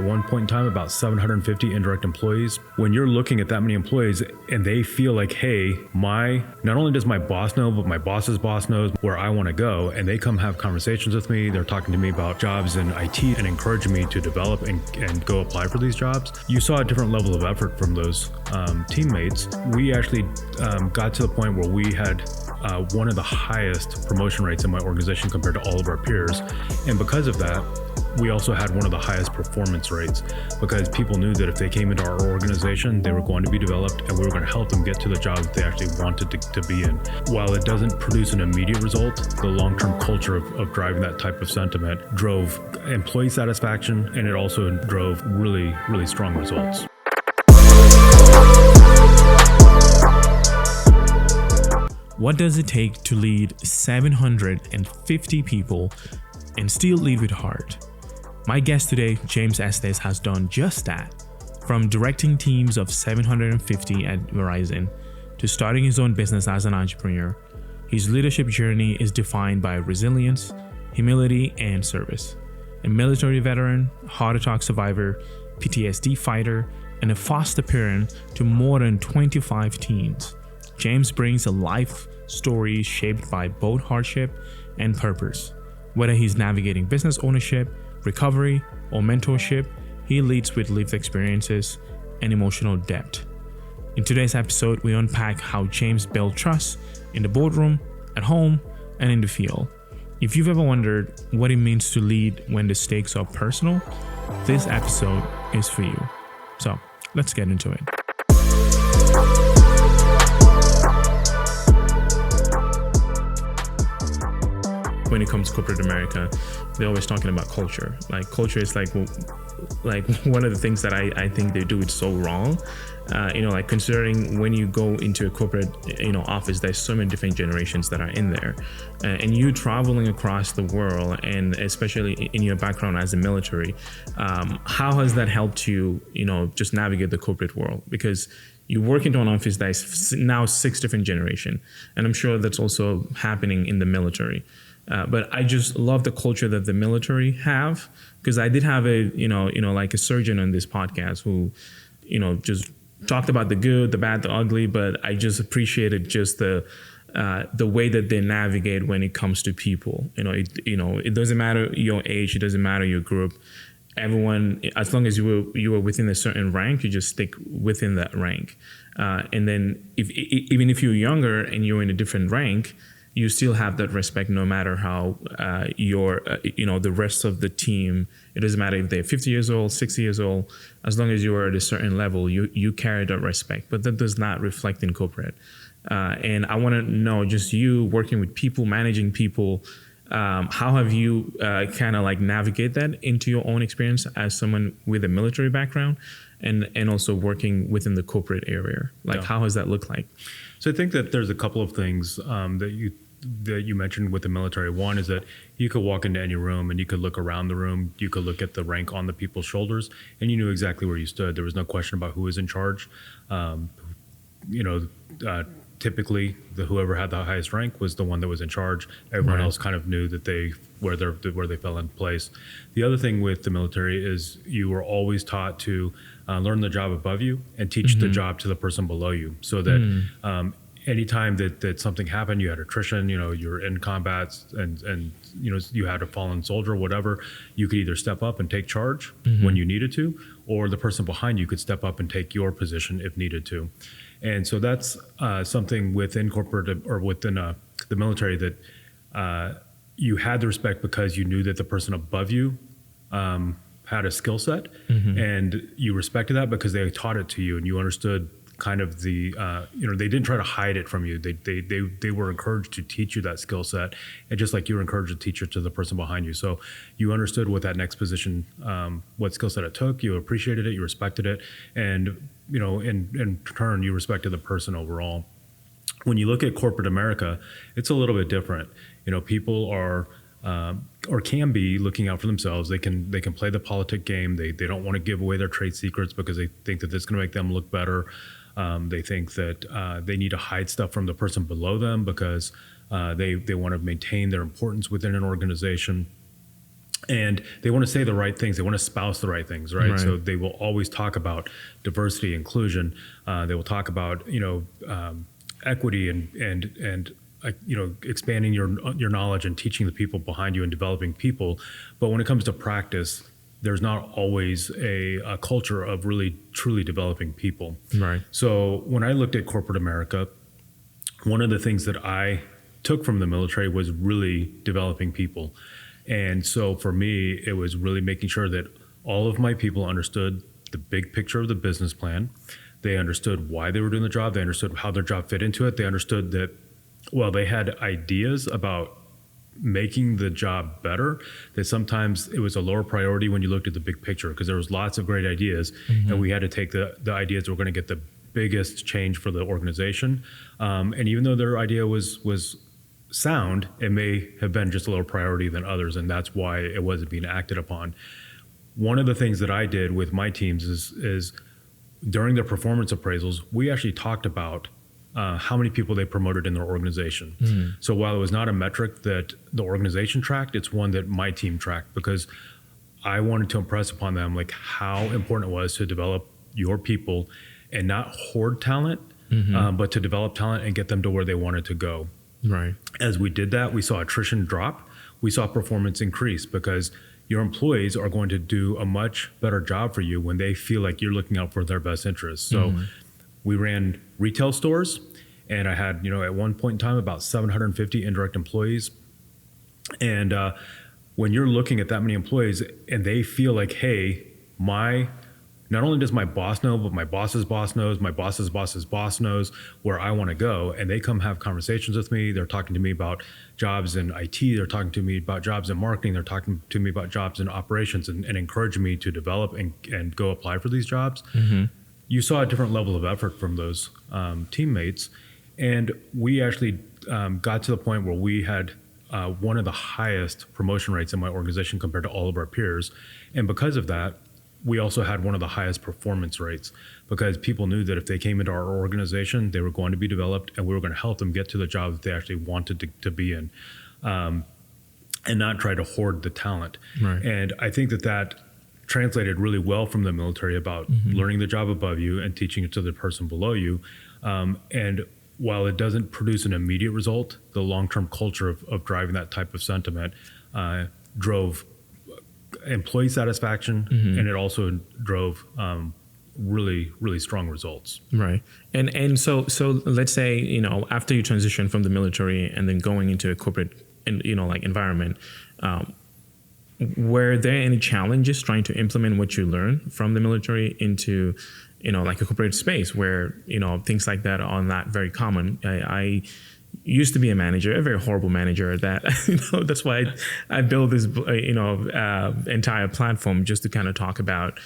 at one point in time about 750 indirect employees. When you're looking at that many employees and they feel like, hey, not only does my boss know, but my boss's boss knows where I want to go, and they come have conversations with me. They're talking to me about jobs in IT and encouraging me to develop and go apply for these jobs. You saw a different level of effort from those teammates. We actually got to the point where we had one of the highest promotion rates in my organization compared to all of our peers. And because of that, we also had one of the highest performance rates, because people knew that if they came into our organization, they were going to be developed and we were going to help them get to the job that they actually wanted to be in. While it doesn't produce an immediate result, the long-term culture of driving that type of sentiment drove employee satisfaction, and it also drove really, really strong results. What does it take to lead 750 people and still lead with heart? My guest today, James Estes, has done just that. From directing teams of 750 at Verizon to starting his own business as an entrepreneur, his leadership journey is defined by resilience, humility, and service. A military veteran, heart attack survivor, PTSD fighter, and a foster parent to more than 25 teens, James brings a life story shaped by both hardship and purpose. Whether he's navigating business ownership, recovery, or mentorship, he leads with lived experiences and emotional depth. In today's episode, we unpack how James built trust in the boardroom, at home, and in the field. If you've ever wondered what it means to lead when the stakes are personal, this episode is for you. So let's get into it. When it comes to corporate America, they're always talking about culture. Like, culture is like one of the things that I think they do it so wrong. Like, considering when you go into a corporate, office, there's so many different generations that are in there, and you traveling across the world, and especially in your background as a military, how has that helped you, just navigate the corporate world? Because you work into an office that is now 6 different generations, and I'm sure that's also happening in the military. But I just love the culture that the military have, because I did have like a surgeon on this podcast who, just talked about the good, the bad, the ugly, but I just appreciated just the way that they navigate when it comes to people. It doesn't matter your age, it doesn't matter your group. Everyone, as long as you were within a certain rank, you just stick within that rank. And then even if you're younger and you're in a different rank, you still have that respect no matter how the rest of the team, it doesn't matter if they're 50 years old, 60 years old, as long as you are at a certain level, you carry that respect. But that does not reflect in corporate. And I want to know, just you working with people, managing people, how have you kind of like navigate that into your own experience as someone with a military background, and also working within the corporate area? Like, how has that looked like? So I think that there's a couple of things that you mentioned with the military. One is that you could walk into any room and you could look around the room. You could look at the rank on the people's shoulders, and you knew exactly where you stood. There was no question about who was in charge. Typically, whoever had the highest rank was the one that was in charge. Everyone else kind of knew that where they fell in place. The other thing with the military is you were always taught to learn the job above you and teach the job to the person below you, so that anytime that something happened, you had attrition, you're in combat and you had a fallen soldier, whatever, you could either step up and take charge when you needed to, or the person behind you could step up and take your position if needed to. And so that's something within corporate or within the military that you had the respect because you knew that the person above you had a skill set, and you respected that because they taught it to you, and you understood kind of the they didn't try to hide it from you. They were encouraged to teach you that skill set, and just like you were encouraged to teach it to the person behind you. So you understood what that next position, what skill set it took. You appreciated it, you respected it, and in turn you respected the person overall. When you look at corporate America, it's a little bit different. People are or can be looking out for themselves. They can play the politic game. They don't want to give away their trade secrets because they think that it's going to make them look better. They think that they need to hide stuff from the person below them because they want to maintain their importance within an organization. And they want to say the right things. They want to espouse the right things, right? Right. So they will always talk about diversity, inclusion. They will talk about equity and expanding your knowledge and teaching the people behind you and developing people. But when it comes to practice, there's not always a culture of really truly developing people. Right. So when I looked at corporate America, one of the things that I took from the military was really developing people. And so for me, it was really making sure that all of my people understood the big picture of the business plan. They understood why they were doing the job. They understood how their job fit into it. They understood that, well, they had ideas about making the job better, that sometimes it was a lower priority when you looked at the big picture, because there was lots of great ideas, and we had to take the ideas that were going to get the biggest change for the organization. And even though their idea was sound, it may have been just a lower priority than others, and that's why it wasn't being acted upon. One of the things that I did with my teams is during their performance appraisals, we actually talked about how many people they promoted in their organization. So while it was not a metric that the organization tracked, it's one that my team tracked, because I wanted to impress upon them like how important it was to develop your people and not hoard talent, but to develop talent and get them to where they wanted to go. Right. As we did that, we saw attrition drop. We saw performance increase, because your employees are going to do a much better job for you when they feel like you're looking out for their best interests. So we ran retail stores, and I had, at one point in time, about 750 indirect employees. And when you're looking at that many employees and they feel like, hey, not only does my boss know, but my boss's boss knows, my boss's boss's boss knows where I want to go. And they come have conversations with me. They're talking to me about jobs in IT. They're talking to me about jobs in marketing. They're talking to me about jobs in operations, and encouraging me to develop and go apply for these jobs. You saw a different level of effort from those teammates. And we actually got to the point where we had one of the highest promotion rates in my organization compared to all of our peers. And because of that, we also had one of the highest performance rates, because people knew that if they came into our organization, they were going to be developed, and we were going to help them get to the job that they actually wanted to be in, and not try to hoard the talent. Right. And I think that translated really well from the military about learning the job above you and teaching it to the person below you. And while it doesn't produce an immediate result, the long-term culture of driving that type of sentiment drove employee satisfaction, and it also drove really, really strong results. Right. And so let's say, after you transition from the military and then going into a corporate, environment, were there any challenges trying to implement what you learned from the military into, like a corporate space where, things like that are not very common? I used to be a manager, a very horrible manager. That's why I built this, entire platform, just to kind of talk about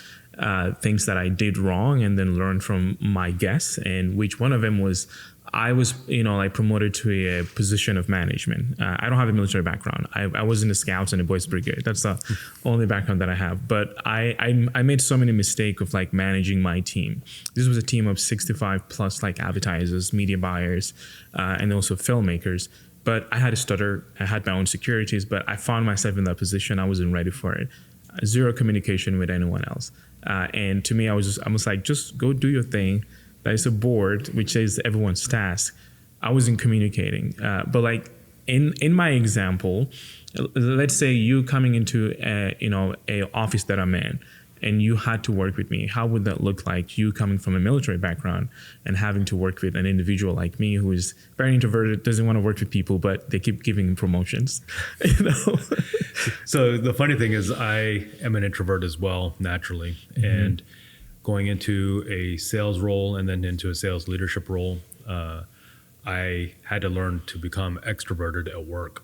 things that I did wrong and then learn from my guests. And which one of them was, I was, promoted to a position of management. I don't have a military background. I was in the Scouts and the Boys Brigade. That's the only background that I have. But I made so many mistakes of managing my team. This was a team of 65 plus advertisers, media buyers, and also filmmakers. But I had a stutter. I had my own insecurities, but I found myself in that position. I wasn't ready for it. Zero communication with anyone else. And to me, I was like, just go do your thing. There's a board which is everyone's task. I wasn't communicating, but in my example, let's say you coming into a office that I'm in, and you had to work with me. How would that look like? You coming from a military background and having to work with an individual like me who is very introverted, doesn't want to work with people, but they keep giving him promotions. So the funny thing is, I am an introvert as well, naturally, and going into a sales role and then into a sales leadership role, I had to learn to become extroverted at work,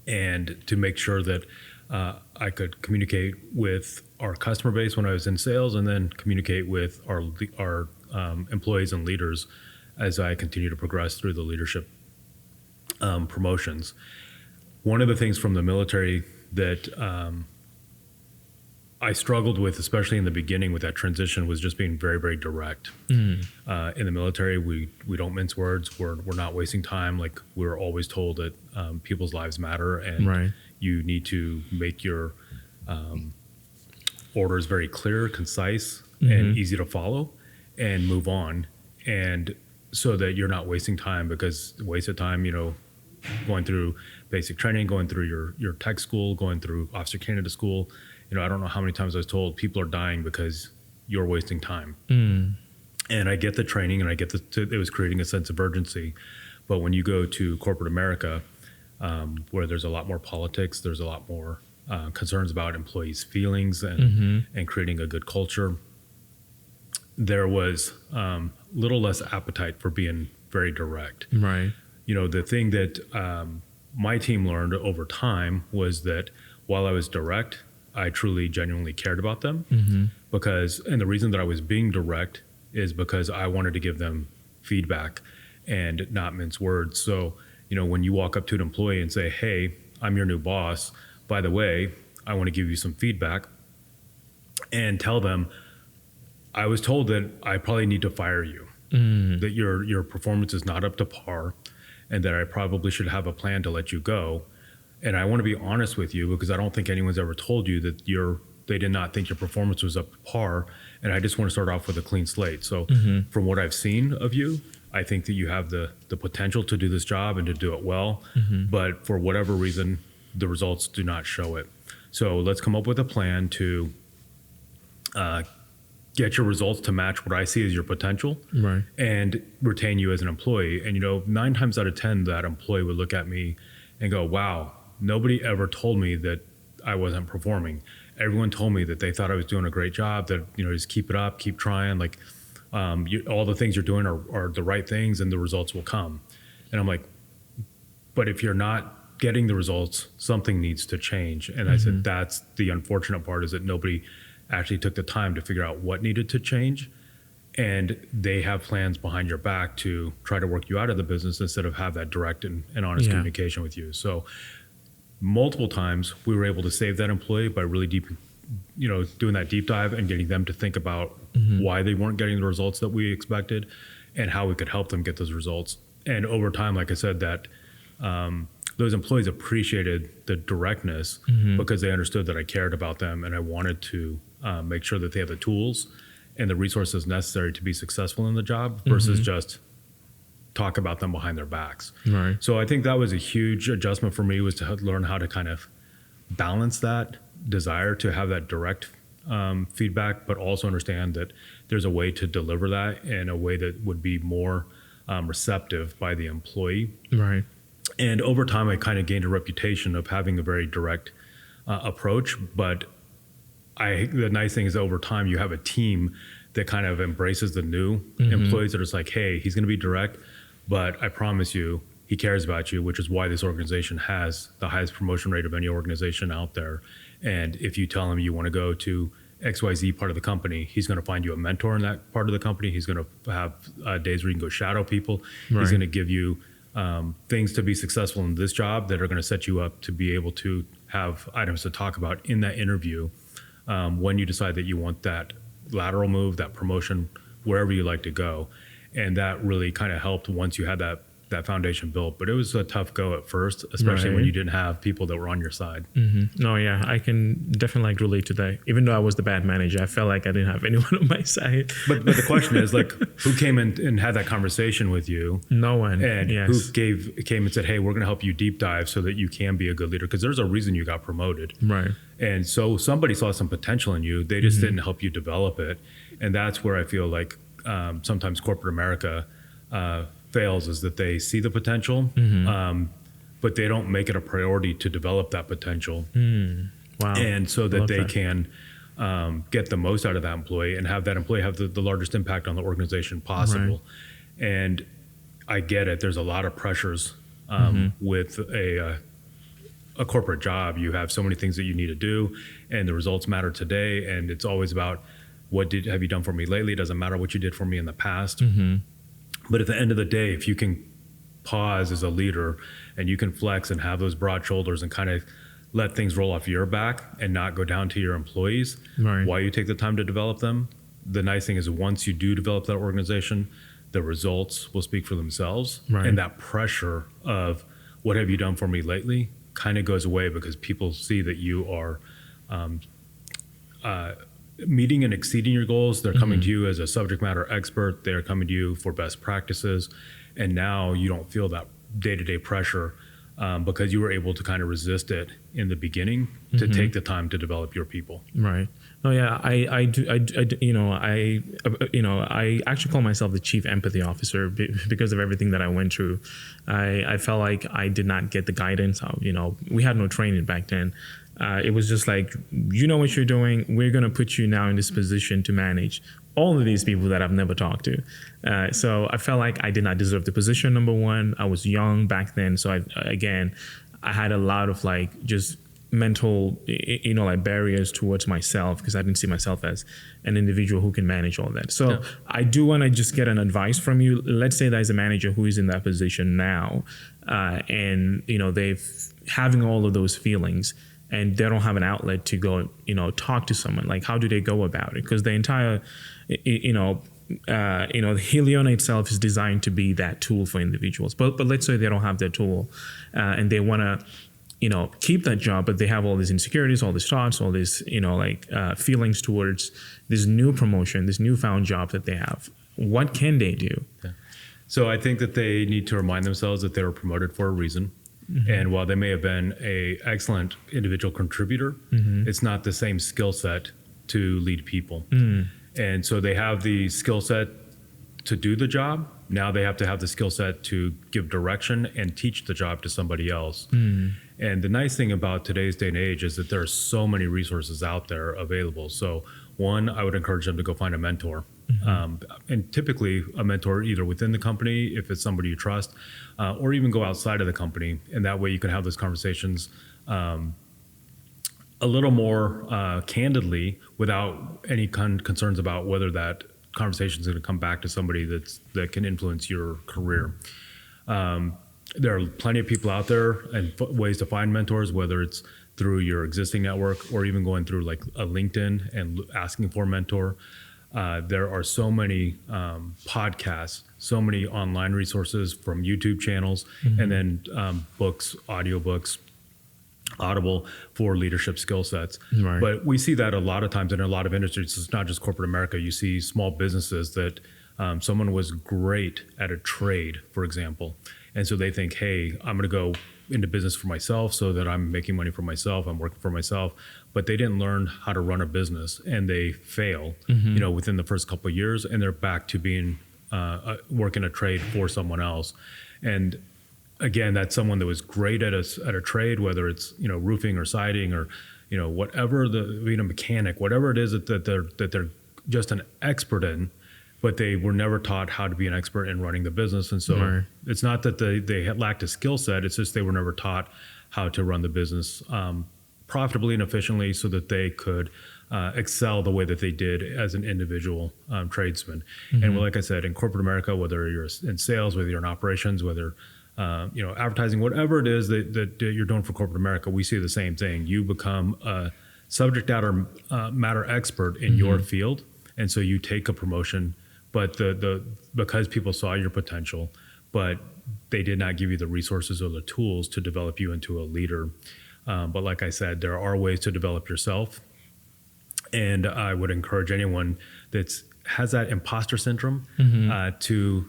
and to make sure that I could communicate with our customer base when I was in sales, and then communicate with our employees and leaders as I continue to progress through the leadership promotions. One of the things from the military that I struggled with, especially in the beginning with that transition, was just being very, very direct. In the military, we don't mince words. We're not wasting time. Like, we're always told that people's lives matter, and you need to make your orders very clear, concise, and easy to follow, and move on. And so that you're not wasting time, because wasted time, going through basic training, going through your tech school, going through officer candidate school. I don't know how many times I was told people are dying because you're wasting time. And I get the training, and I get it was creating a sense of urgency. But when you go to corporate America, where there's a lot more politics, there's a lot more concerns about employees' feelings and creating a good culture, there was little less appetite for being very direct. Right. The thing that my team learned over time was that while I was direct, I truly, genuinely cared about them, and the reason that I was being direct is because I wanted to give them feedback and not mince words. So, when you walk up to an employee and say, "Hey, I'm your new boss. By the way, I want to give you some feedback," and tell them, I was told that I probably need to fire you, that your performance is not up to par, and that I probably should have a plan to let you go. And I want to be honest with you, because I don't think anyone's ever told you that they did not think your performance was up to par. And I just want to start off with a clean slate. So from what I've seen of you, I think that you have the potential to do this job and to do it well. But for whatever reason, the results do not show it. So let's come up with a plan to get your results to match what I see as your potential, and retain you as an employee. And 9 times out of 10, that employee would look at me and go, "Wow, nobody ever told me that I wasn't performing. Everyone told me that they thought I was doing a great job, that, just keep it up, keep trying. Like, all the things you're doing are the right things, and the results will come." And I'm like, "But if you're not getting the results, something needs to change." And I said, that's the unfortunate part, is that nobody actually took the time to figure out what needed to change. And they have plans behind your back to try to work you out of the business, instead of have that direct and honest communication with you. So multiple times we were able to save that employee by really doing that deep dive and getting them to think about why they weren't getting the results that we expected, and how we could help them get those results. And over time, like I said, that those employees appreciated the directness, because they understood that I cared about them, and I wanted to make sure that they have the tools and the resources necessary to be successful in the job, versus just talk about them behind their backs. Right. So I think that was a huge adjustment for me, was to learn how to kind of balance that desire to have that direct feedback, but also understand that there's a way to deliver that in a way that would be more receptive by the employee. Right. And over time, I kind of gained a reputation of having a very direct approach. But the nice thing is, over time, you have a team that kind of embraces the new employees, that are just like, "Hey, he's going to be direct, but I promise you, he cares about you," which is why this organization has the highest promotion rate of any organization out there. And if you tell him you want to go to XYZ part of the company, he's going to find you a mentor in that part of the company. He's going to have days where you can go shadow people. He's going to give you things to be successful in this job that are going to set you up to be able to have items to talk about in that interview, when you decide that you want that lateral move, that promotion, wherever you like to go. And that really kind of helped once you had that foundation built. But it was a tough go at first, especially when you didn't have people that were on your side. No, yeah, I can definitely relate to that. Even though I was the bad manager, I felt like I didn't have anyone on my side. But the question is, like, who came in and had that conversation with you? No one. And who came and said, "Hey, we're going to help you deep dive so that you can be a good leader," because there's a reason you got promoted. Right. And so somebody saw some potential in you. They just didn't help you develop it. And that's where I feel like sometimes corporate America fails, is that they see the potential, but they don't make it a priority to develop that potential. Wow. And so that they can get the most out of that employee, and have that employee have the largest impact on the organization possible. And I get it. There's a lot of pressures with a corporate job. You have so many things that you need to do, and the results matter today. And it's always about, have you done for me lately? It doesn't matter what you did for me in the past. But at the end of the day, if you can pause as a leader, and you can flex and have those broad shoulders, and kind of let things roll off your back and not go down to your employees Right. while you take the time to develop them. The nice thing is once you do develop that organization, the results will speak for themselves. Right. And that pressure of what have you done for me lately kind of goes away because people see that you are meeting and exceeding your goals. They're coming to you as a subject matter expert. They're coming to you for best practices. And now you don't feel that day-to-day pressure because you were able to kind of resist it in the beginning to take the time to develop your people. Right. No, yeah, I do, I actually call myself the chief empathy officer because of everything that I went through. I felt like I did not get the guidance. We had no training back then. It was just like, you know what you're doing. We're going to put you now in this position to manage all of these people that I've never talked to. So I felt like I did not deserve the position, number one. I was young back then. So I had a lot of just mental, barriers towards myself because I didn't see myself as an individual who can manage all that. So yeah. I do want to just get an advice from you. Let's say there's a manager who is in that position now, and they've having all of those feelings, and they don't have an outlet to go, talk to someone. Like, how do they go about it? Because the entire, Heliona itself is designed to be that tool for individuals. But let's say they don't have that tool, and they want to, keep that job, but they have all these insecurities, all these thoughts, all these, feelings towards this new promotion, this newfound job that they have. What can they do? Yeah. So I think that they need to remind themselves that they were promoted for a reason. Mm-hmm. And while they may have been an excellent individual contributor, it's not the same skill set to lead people. And so they have the skill set to do the job. Now they have to have the skill set to give direction and teach the job to somebody else. And the nice thing about today's day and age is that there are so many resources out there available. So one, I would encourage them to go find a mentor. And typically a mentor either within the company, if it's somebody you trust, or even go outside of the company. And that way you can have those conversations a little more candidly without any concerns about whether that conversation is going to come back to somebody that can influence your career. There are plenty of people out there and ways to find mentors, whether it's through your existing network or even going through like a LinkedIn and asking for a mentor. There are so many podcasts, so many online resources from YouTube channels, and then books, audiobooks, Audible for leadership skill sets. Right. But we see that a lot of times in a lot of industries. It's not just corporate America. You see small businesses that someone was great at a trade, for example. And so they think, hey, I'm going to go into business for myself so that I'm making money for myself. I'm working for myself. But they didn't learn how to run a business, and they fail, within the first couple of years, and they're back to being working a trade for someone else. And again, that's someone that was great at a trade, whether it's roofing or siding or whatever being a mechanic, whatever it is that they're just an expert in. But they were never taught how to be an expert in running the business. And so It's not that they had lacked a skill set. It's just they were never taught how to run the business profitably and efficiently so that they could excel the way that they did as an individual tradesman. And like I said, in corporate America, whether you're in sales, whether you're in operations, whether advertising, whatever it is that you're doing for corporate America, we see the same thing. You become a subject matter expert in your field. And so you take a promotion, but because people saw your potential, but they did not give you the resources or the tools to develop you into a leader. But like I said, there are ways to develop yourself. And I would encourage anyone that has that imposter syndrome to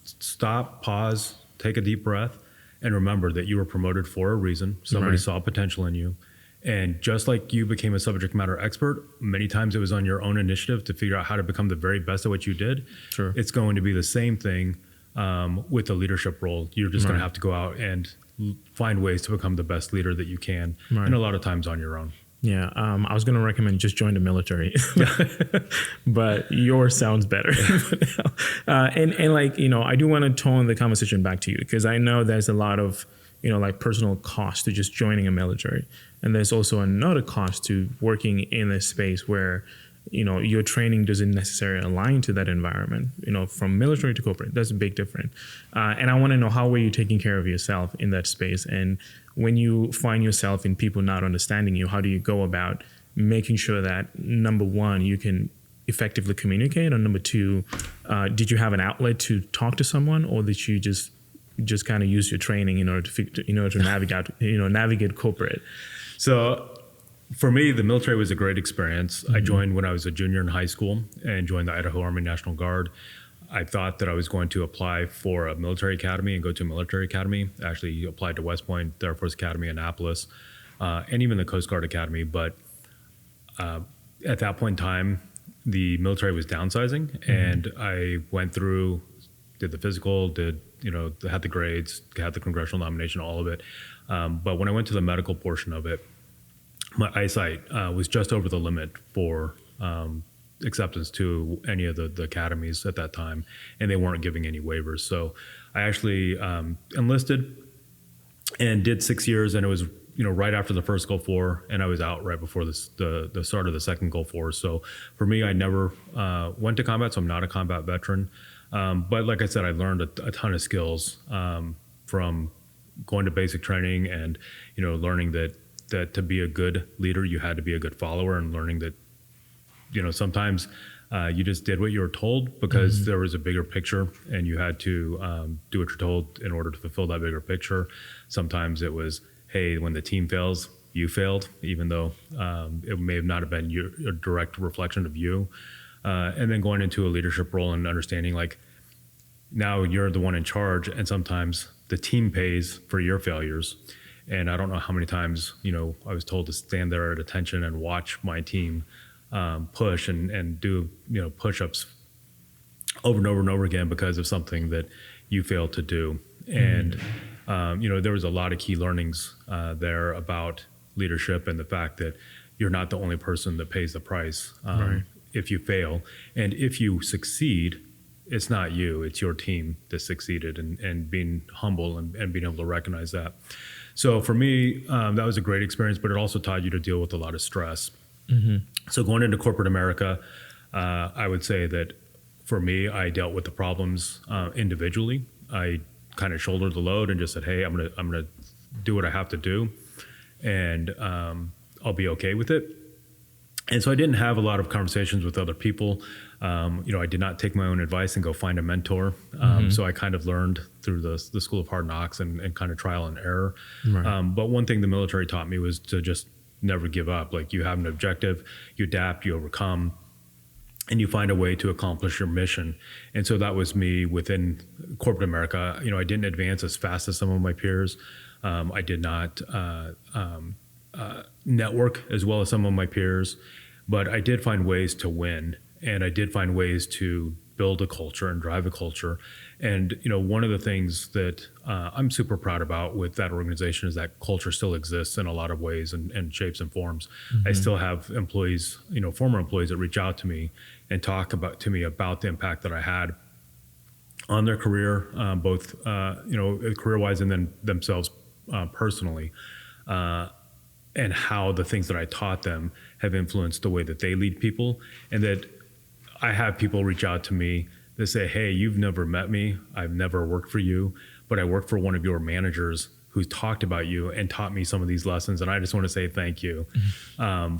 stop, pause, take a deep breath, and remember that you were promoted for a reason. Somebody saw potential in you. And just like you became a subject matter expert, many times it was on your own initiative to figure out how to become the very best at what you did. Sure. It's going to be the same thing with the leadership role. You're just going to have to go out and find ways to become the best leader that you can, and a lot of times on your own. Yeah, I was going to recommend just join the military, but yours sounds better. I do want to tone the conversation back to you because I know there's a lot of personal cost to just joining a military. And there's also another cost to working in a space where, your training doesn't necessarily align to that environment, from military to corporate. That's a big difference. And I want to know, how were you taking care of yourself in that space? And when you find yourself in people not understanding you, how do you go about making sure that, number one, you can effectively communicate, or number two, did you have an outlet to talk to someone, or did you just kind of use your training in order to navigate corporate? So for me, the military was a great experience. I joined when I was a junior in high school and joined the Idaho Army National Guard. I thought that I was going to apply for a military academy and go to a military academy. I actually applied to West Point, the Air Force Academy, Annapolis, and even the Coast Guard Academy. But at that point in time, the military was downsizing, and I went through, did the physical, had the grades, had the congressional nomination, all of it. But when I went to the medical portion of it, my eyesight was just over the limit for acceptance to any of the academies at that time, and they weren't giving any waivers. So I actually enlisted and did 6 years, and it was right after the first Gulf War, and I was out right before the start of the second Gulf War. So for me, I never went to combat, so I'm not a combat veteran. But like I said, I learned a ton of skills from going to basic training and learning that to be a good leader, you had to be a good follower, and learning that sometimes you just did what you were told because there was a bigger picture, and you had to do what you're told in order to fulfill that bigger picture. Sometimes it was, hey, when the team fails, you failed, even though it may have not have been a direct reflection of you. And then going into a leadership role and understanding, like, now you're the one in charge, and sometimes the team pays for your failures. And I don't know how many times, I was told to stand there at attention and watch my team push and do, push-ups over and over and over again because of something that you failed to do. And, there was a lot of key learnings there about leadership and the fact that you're not the only person that pays the price if you fail. And if you succeed, it's not you, it's your team that succeeded, and being humble and being able to recognize that. So for me, that was a great experience, but it also taught you to deal with a lot of stress. So going into corporate America, I would say that for me, I dealt with the problems individually. I kind of shouldered the load and just said, hey, I'm gonna do what I have to do, and I'll be okay with it. And so I didn't have a lot of conversations with other people. I did not take my own advice and go find a mentor. So I kind of learned through the School of Hard Knocks and kind of trial and error. But one thing the military taught me was to just never give up. Like, you have an objective, you adapt, you overcome, and you find a way to accomplish your mission. And so that was me within corporate America. I didn't advance as fast as some of my peers. I did not network as well as some of my peers, but I did find ways to win, and I did find ways to build a culture and drive a culture. And one of the things that I'm super proud about with that organization is that culture still exists in a lot of ways and shapes and forms. I still have employees, former employees, that reach out to me and talk to me about the impact that I had on their career, both career-wise and then themselves personally. And how the things that I taught them have influenced the way that they lead people. And that I have people reach out to me that say, hey, you've never met me, I've never worked for you, but I worked for one of your managers who talked about you and taught me some of these lessons. And I just want to say thank you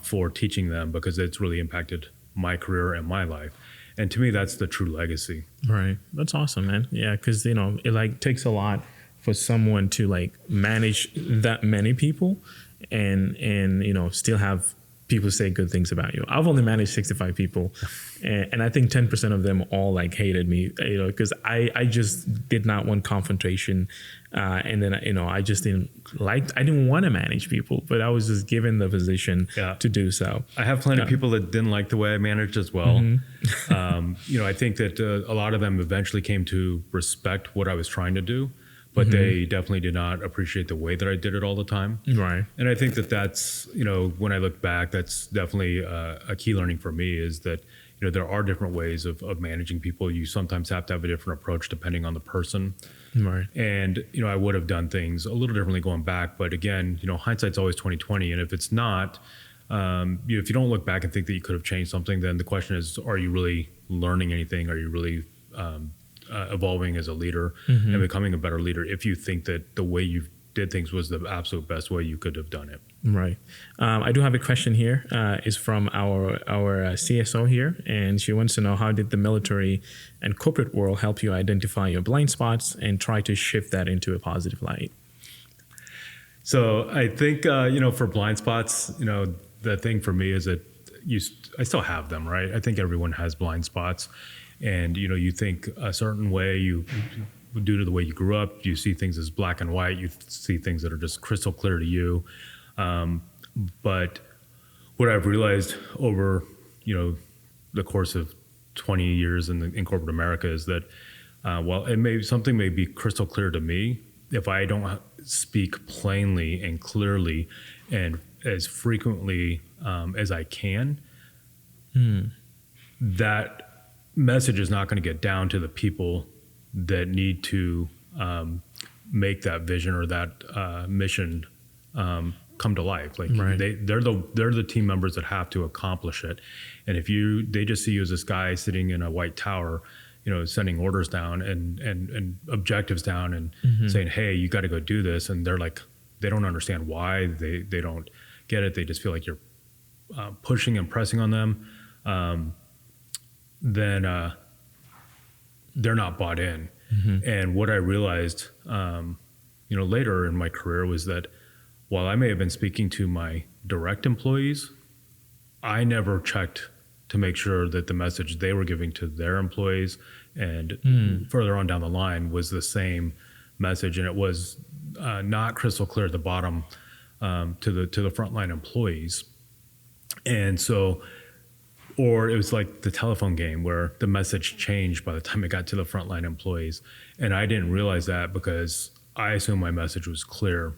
for teaching them, because it's really impacted my career and my life. And to me, that's the true legacy. Right. That's awesome, man. Yeah, because, it takes a lot for someone to manage that many people and still have people say good things about you. I've only managed 65 people, and I think 10% of them all hated me, because I just did not want confrontation, and then I just I didn't want to manage people, but I was just given the position to do so. I have plenty of people that didn't like the way I managed as well. I think that a lot of them eventually came to respect what I was trying to do, but they definitely did not appreciate the way that I did it all the time. Right. And I think that that's, when I look back, that's definitely a key learning for me, is that, there are different ways of managing people. You sometimes have to have a different approach depending on the person. Right. And, I would have done things a little differently going back. But again, hindsight's always 20/20. And if it's not, if you don't look back and think that you could have changed something, then the question is, are you really learning anything? Are you really evolving as a leader and becoming a better leader if you think that the way you've did things was the absolute best way you could have done it. Right. I do have a question here. It's from our CSO here, and she wants to know, how did the military and corporate world help you identify your blind spots and try to shift that into a positive light? So I think, for blind spots, the thing for me is that I still have them, right? I think everyone has blind spots, and, you think a certain way, due to the way you grew up, you see things as black and white, you see things that are just crystal clear to you. But what I've realized over, the course of 20 years in corporate America is that, while something may be crystal clear to me, if I don't speak plainly and clearly and as frequently as I can, that message is not going to get down to the people that need to make that vision or that mission come to life. Like, right. they're the team members that have to accomplish it. And if they just see you as this guy sitting in a white tower, sending orders down and objectives down and saying, hey, you got to go do this. And they're like, they don't understand why, they don't get it. They just feel like you're pushing and pressing on them. Then they're not bought in. And what I realized, later in my career was that while I may have been speaking to my direct employees, I never checked to make sure that the message they were giving to their employees and further on down the line was the same message. And it was not crystal clear at the bottom to the frontline employees. And so, or it was like the telephone game where the message changed by the time it got to the frontline employees. And I didn't realize that because I assumed my message was clear.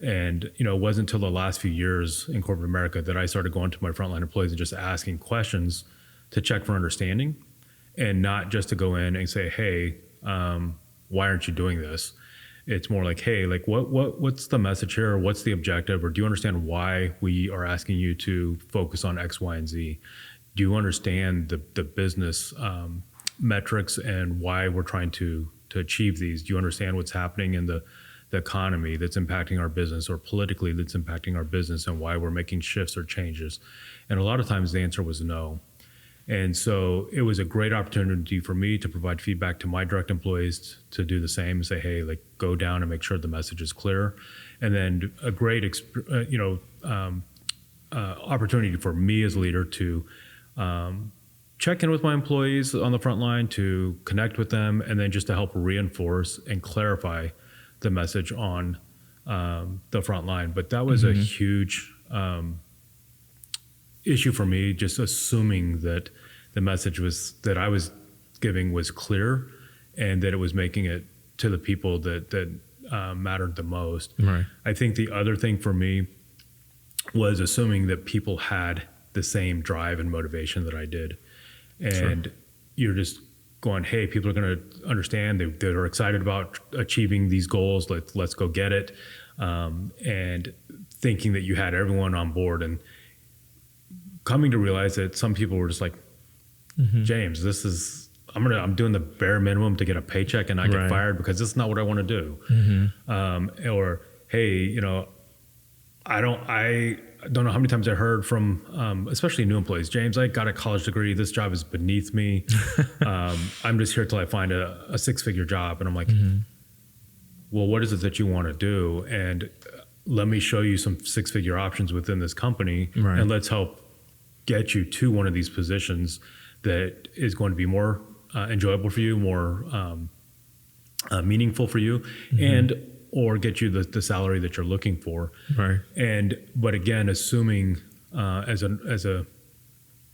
And, it wasn't until the last few years in corporate America that I started going to my frontline employees and just asking questions to check for understanding, and not just to go in and say, hey, why aren't you doing this? It's more like, hey, like what's the message here? Or what's the objective? Or do you understand why we are asking you to focus on X, Y, and Z? Do you understand the business metrics and why we're trying to achieve these? Do you understand what's happening in the economy that's impacting our business, or politically that's impacting our business, and why we're making shifts or changes? And a lot of times the answer was no. And so it was a great opportunity for me to provide feedback to my direct employees to do the same and say, hey, like, go down and make sure the message is clear. And then a great opportunity for me as a leader to check in with my employees on the front line, to connect with them, and then just to help reinforce and clarify the message on the front line. But that was a huge issue for me, just assuming that the message that I was giving was clear, and that it was making it to the people that mattered the most. Right. I think the other thing for me was assuming that people had the same drive and motivation that I did. And you're just going, hey, people are going to understand. They're excited about achieving these goals. Let's go get it. And thinking that you had everyone on board, and coming to realize that some people were just like, James, I'm doing the bare minimum to get a paycheck and not get fired because this is not what I want to do. Or, hey, I don't know how many times I heard from, especially new employees, James, I got a college degree. This job is beneath me. I'm just here till I find a six-figure job. And I'm like, well, what is it that you want to do? And let me show you some six-figure options within this company, and let's help get you to one of these positions that is going to be more enjoyable for you, more meaningful for you, or get you the salary that you're looking for. Right. But again, assuming as a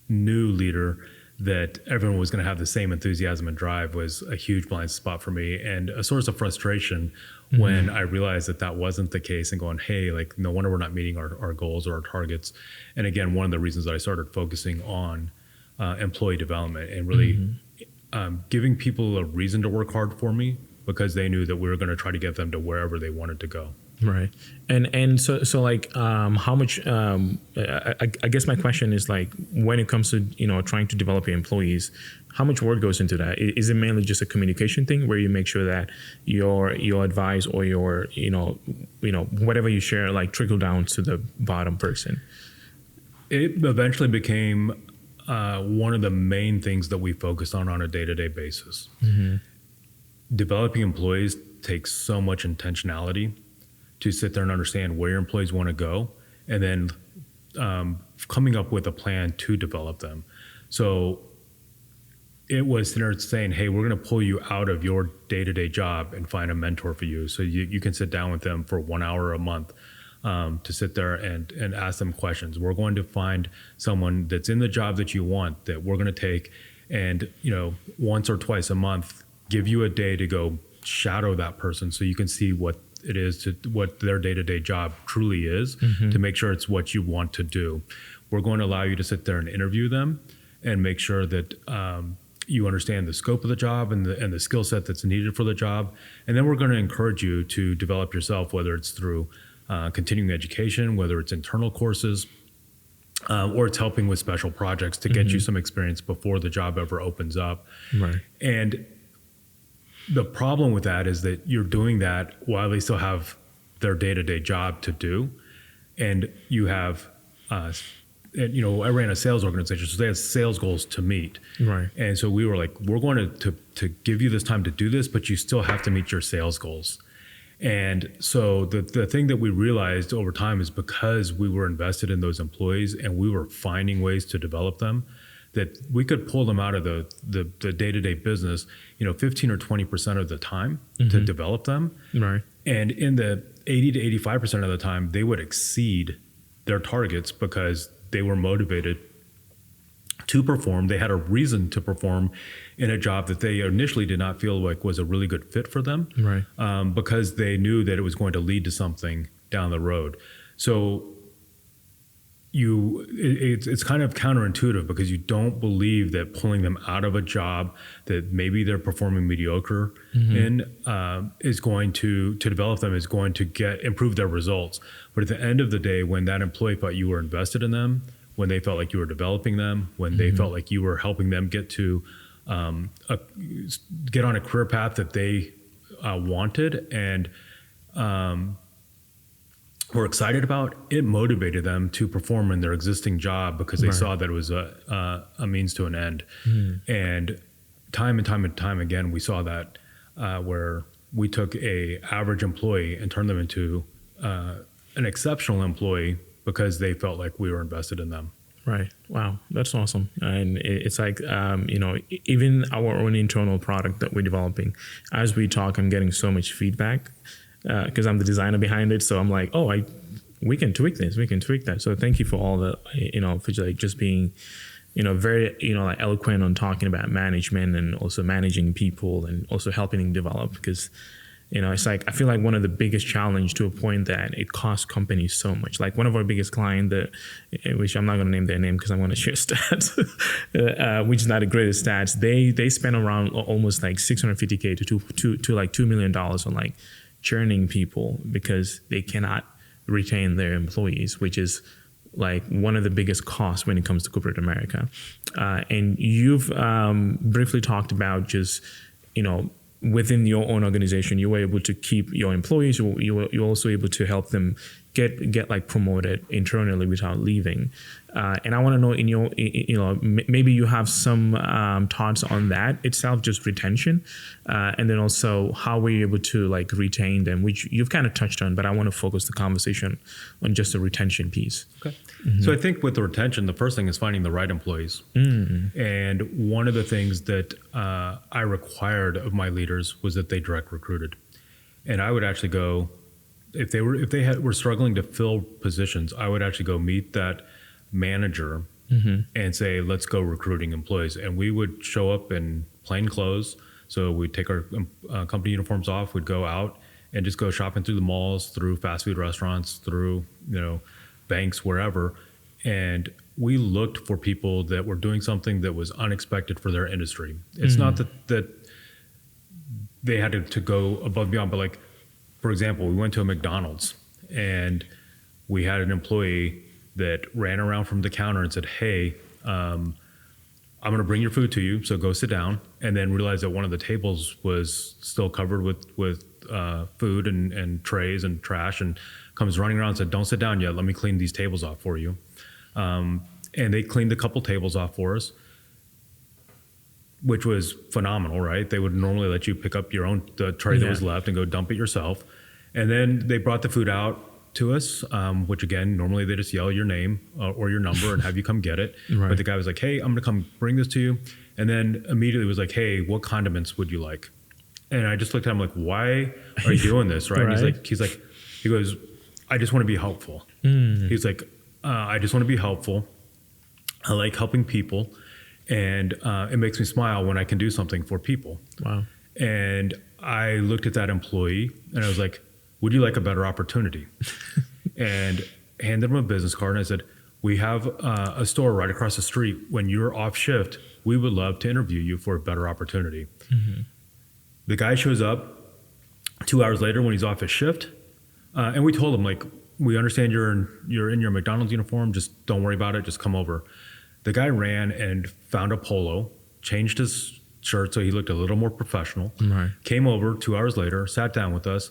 new leader that everyone was going to have the same enthusiasm and drive was a huge blind spot for me, and a source of frustration when I realized that wasn't the case, and going, hey, like, no wonder we're not meeting our goals or our targets. And again, one of the reasons that I started focusing on employee development and really giving people a reason to work hard for me, because they knew that we were going to try to get them to wherever they wanted to go. Right. And so like how much I guess my question is like when it comes to trying to develop your employees, how much work goes into that? Is it mainly just a communication thing where you make sure that your advice or your whatever you share like trickle down to the bottom person? It eventually became one of the main things that we focused on a day-to-day basis. Developing employees takes so much intentionality to sit there and understand where your employees want to go, and then coming up with a plan to develop them. So it was saying, hey, we're going to pull you out of your day-to-day job and find a mentor for you. So you can sit down with them for 1 hour a month to sit there and ask them questions. We're going to find someone that's in the job that you want that we're going to take and, once or twice a month, give you a day to go shadow that person so you can see what it is what their day-to-day job truly is, to make sure it's what you want to do. We're going to allow you to sit there and interview them and make sure that you understand the scope of the job and the skill set that's needed for the job. And then we're going to encourage you to develop yourself, whether it's through continuing education, whether it's internal courses, or it's helping with special projects to get you some experience before the job ever opens up. Right. And the problem with that is that you're doing that while they still have their day-to-day job to do. And you have, I ran a sales organization, so they had sales goals to meet. Right. And so we were like, we're going to give you this time to do this, but you still have to meet your sales goals. And so the thing that we realized over time is because we were invested in those employees and we were finding ways to develop them, that we could pull them out of the day-to-day business, 15 or 20% of the time to develop them. Right. And in the 80 to 85% of the time, they would exceed their targets because they were motivated to perform. They had a reason to perform in a job that they initially did not feel like was a really good fit for them. Right. Because they knew that it was going to lead to something down the road. So it's kind of counterintuitive because you don't believe that pulling them out of a job that maybe they're performing mediocre in is going to develop them, is going to improve their results. But at the end of the day, when that employee felt you were invested in them, when they felt like you were developing them, when they felt like you were helping them get to get on a career path that they wanted and were excited about, it motivated them to perform in their existing job because they saw that it was a means to an end. And time and time again, we saw that where we took a average employee and turned them into an exceptional employee because they felt like we were invested in them. Right. Wow. That's awesome. And it's like, even our own internal product that we're developing, as we talk, I'm getting so much feedback because I'm the designer behind it. So I'm like, we can tweak this, we can tweak that. So thank you for all the, for like just being, very, like eloquent on talking about management and also managing people and also helping them develop because, it's like, I feel like one of the biggest challenge to a point that it costs companies so much. Like one of our biggest client, which I'm not going to name their name because I want to share stats, which is not the greatest stats. They spend around almost like $650K to like $2 million on like churning people because they cannot retain their employees, which is like one of the biggest costs when it comes to corporate America. And you've briefly talked about just, within your own organization, you were able to keep your employees. You're also able to help them get like promoted internally without leaving. And I want to know maybe you have some thoughts on that itself, just retention, and then also how were you able to like retain them, which you've kind of touched on, but I want to focus the conversation on just the retention piece. Okay. So I think with the retention, the first thing is finding the right employees. And one of the things that I required of my leaders was that they direct recruited. And I would actually go, if they were struggling to fill positions, I would actually go meet that manager and say, let's go recruiting employees. And we would show up in plain clothes. So we'd take our company uniforms off, we'd go out and just go shopping through the malls, through fast food restaurants, through, banks, wherever. And we looked for people that were doing something that was unexpected for their industry. It's not that they had to go above and beyond, but like for example, we went to a McDonald's and we had an employee that ran around from the counter and said, "Hey, I'm going to bring your food to you, so go sit down," and then realized that one of the tables was still covered with food and trays and trash, and comes running around and said, "Don't sit down yet. Let me clean these tables off for you." And they cleaned a couple tables off for us, which was phenomenal, right? They would normally let you pick up the tray that was left and go dump it yourself. And then they brought the food out to us, which again, normally they just yell your name or your number and have you come get it. Right. But the guy was like, "Hey, I'm going to come bring this to you." And then immediately was like, "Hey, what condiments would you like?" And I just looked at him like, "Why are you doing this?" Right. Right. And he goes, "I just want to be helpful." He's like, "I just want to be helpful. I like helping people. And it makes me smile when I can do something for people." Wow. And I looked at that employee and I was like, "Would you like a better opportunity?" And handed him a business card and I said, "We have a store right across the street. When you're off shift, we would love to interview you for a better opportunity." The guy shows up 2 hours later when he's off his shift. And we told him, like, "We understand you're in your McDonald's uniform. Just don't worry about it. Just come over." The guy ran and found a polo, changed his shirt so he looked a little more professional, Right. came over 2 hours later, sat down with us,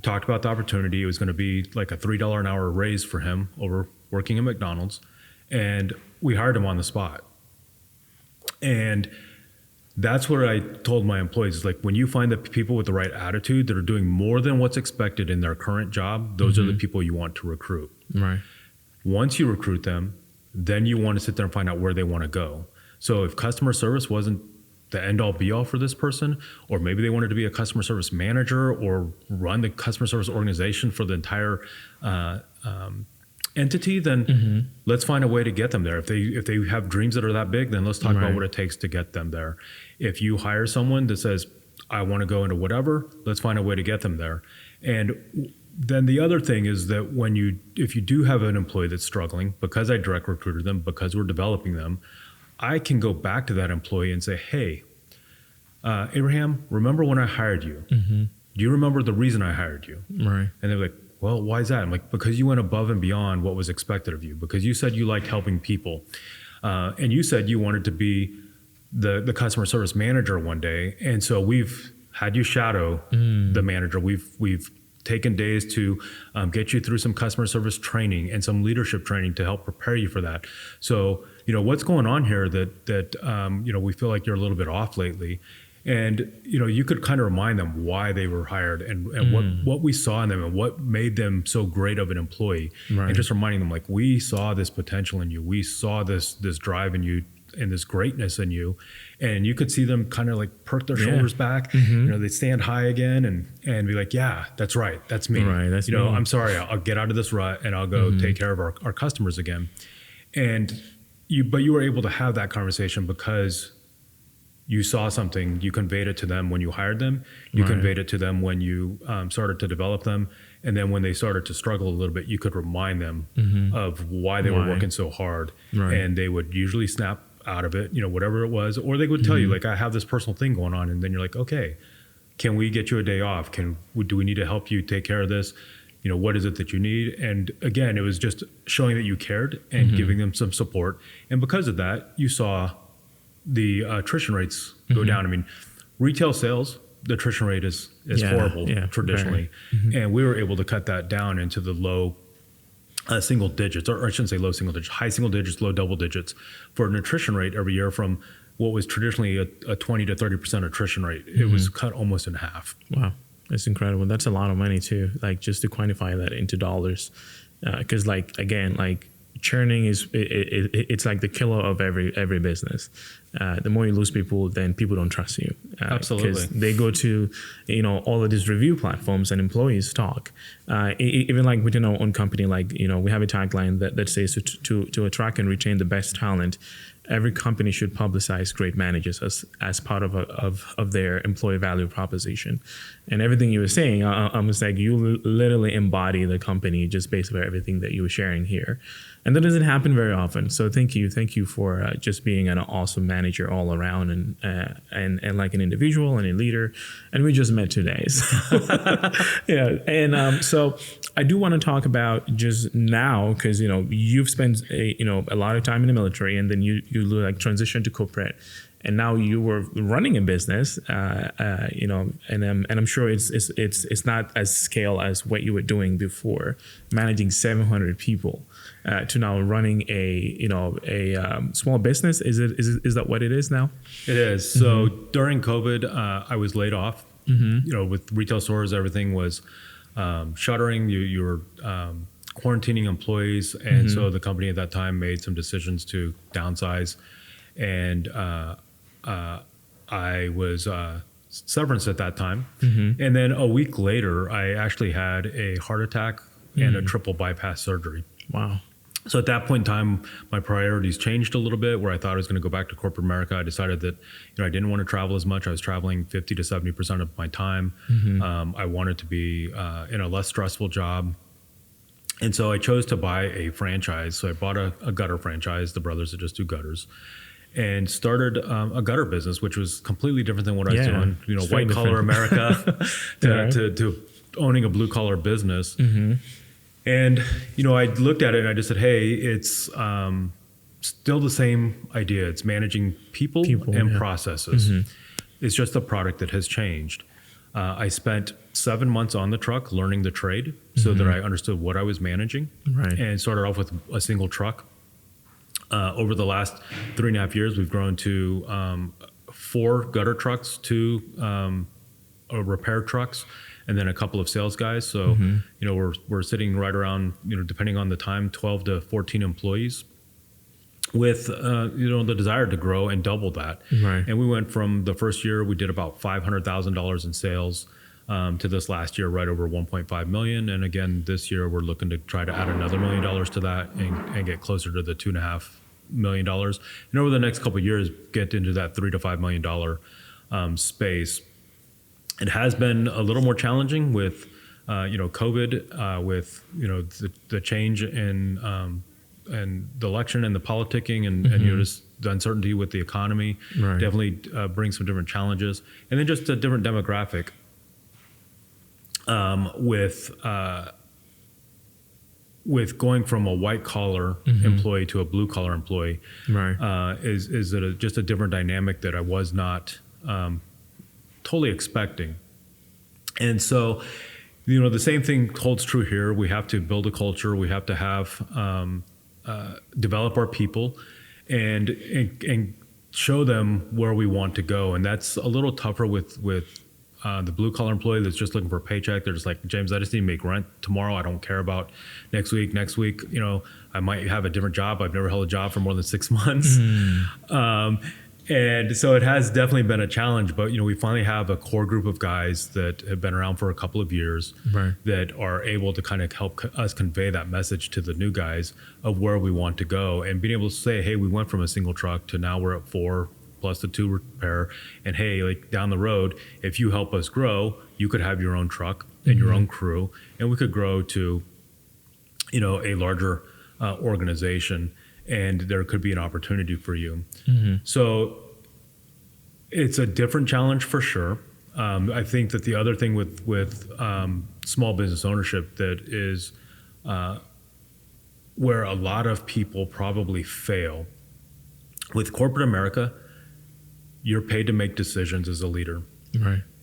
talked about the opportunity. It was going to be like a $3 an hour raise for him over working at McDonald's. And we hired him on the spot. And that's what I told my employees is like, when you find the people with the right attitude that are doing more than what's expected in their current job, those are the people you want to recruit. Right. Once you recruit them, then you want to sit there and find out where they want to go. So if customer service wasn't the end all be all for this person, or maybe they wanted to be a customer service manager or run the customer service organization for the entire entity, then let's find a way to get them there. If they have dreams that are that big, then let's talk about what it takes to get them there. If you hire someone that says, "I want to go into whatever," let's find a way to get them there. And then the other thing is that if you do have an employee that's struggling, because I direct recruited them, because we're developing them, I can go back to that employee and say, "Hey, Abraham, remember when I hired you? Do you remember the reason I hired you?" Right. And they're like, "Well, why is that?" I'm like, "Because you went above and beyond what was expected of you. Because you said you liked helping people. And you said you wanted to be the customer service manager one day. And so we've had you shadow the manager. We've taken days to get you through some customer service training and some leadership training to help prepare you for that. So, what's going on here that we feel like you're a little bit off lately." And, you could kind of remind them why they were hired and what we saw in them and what made them so great of an employee. Right. And just reminding them, like, we saw this potential in you. We saw this drive in you and this greatness in you. And you could see them kind of like perk their shoulders back. They stand high again and be like, "Yeah, that's right. That's me. Right, that's me. I'm sorry. I'll get out of this rut and I'll go take care of our customers again." And but you were able to have that conversation because you saw something, you conveyed it to them when you hired them, you conveyed it to them when you started to develop them. And then when they started to struggle a little bit, you could remind them of why they were working so hard. Right. And they would usually snap out of it, whatever it was, or they would tell you, like, "I have this personal thing going on." And then you're like, "Okay, can we get you a day off? Do we need to help you take care of this? What is it that you need?" And again, it was just showing that you cared and giving them some support. And because of that, you saw the attrition rates go down. I mean, retail sales, the attrition rate is horrible traditionally. And we were able to cut that down into the low single digits, or I shouldn't say low single digits, high single digits, low double digits for an attrition rate every year from what was traditionally a 20 to 30% attrition rate. It was cut almost in half. Wow. That's incredible. That's a lot of money too. Like, just to quantify that into dollars. Cause churning it's like the killer of every business. The more you lose people, then people don't trust you. Absolutely. Because they go to, all of these review platforms and employees talk. Even like within our own company, we have a tagline that says to attract and retain the best talent, every company should publicize great managers as part of their employee value proposition. And everything you were saying, I'm just like, you literally embody the company just based on everything that you were sharing here. And that doesn't happen very often. So thank you for just being an awesome manager all around, and like an individual and a leader. And we just met today. So yeah. And so I do want to talk about just now, because you've spent a lot of time in the military, and then you like transitioned to corporate, and now you were running a business, and I'm sure it's not as scale as what you were doing before, managing 700 people, to now running a small business. Is that what it is now? It is. So during COVID, I was laid off. With retail stores, everything was shuttering. You were quarantining employees, and so the company at that time made some decisions to downsize, and I was severance at that time. And then a week later, I actually had a heart attack and a triple bypass surgery. Wow. So at that point in time, my priorities changed a little bit. Where I thought I was going to go back to corporate America, I decided that I didn't want to travel as much. I was traveling 50 to 70% of my time. I wanted to be in a less stressful job. And so I chose to buy a franchise. So I bought a gutter franchise, the brothers that just do gutters, and started a gutter business, which was completely different than what I was doing. White collar America to owning a blue collar business. And, I looked at it and I just said, hey, it's still the same idea. It's managing people and processes. It's just a product that has changed. I spent 7 months on the truck learning the trade so that I understood what I was managing, and started off with a single truck. Over the last 3.5 years, we've grown to 4 gutter trucks, 2 repair trucks, and then a couple of sales guys. So, we're sitting right around, depending on the time, 12 to 14 employees with, the desire to grow and double that. And we went from the first year, we did about $500,000 in sales, to this last year, right over 1.5 million. And again, this year, we're looking to try to add another $1 million to that and get closer to the $2.5 million. And over the next couple of years, get into that $3 to $5 million space. It has been a little more challenging with, COVID, with, the change in the election and the politicking and just the uncertainty with the economy. Definitely brings some different challenges. And then just a different demographic with going from a white collar employee to a blue collar employee, is it just a different dynamic that I was not totally expecting. And so, the same thing holds true here. We have to build a culture. We have to have develop our people and show them where we want to go. And that's a little tougher with the blue collar employee that's just looking for a paycheck. They're just like, James, I just need to make rent tomorrow. I don't care about next week. Next week, I might have a different job. I've never held a job for more than 6 months. And so it has definitely been a challenge, but we finally have a core group of guys that have been around for a couple of years that are able to kind of help us convey that message to the new guys of where we want to go, and being able to say, hey, we went from a single truck to now we're at 4 plus the 2 repair. And hey, like down the road, if you help us grow, you could have your own truck and your own crew, and we could grow to, a larger organization, and there could be an opportunity for you. So it's a different challenge for sure. I think that the other thing with small business ownership that is where a lot of people probably fail with corporate America, you're paid to make decisions as a leader.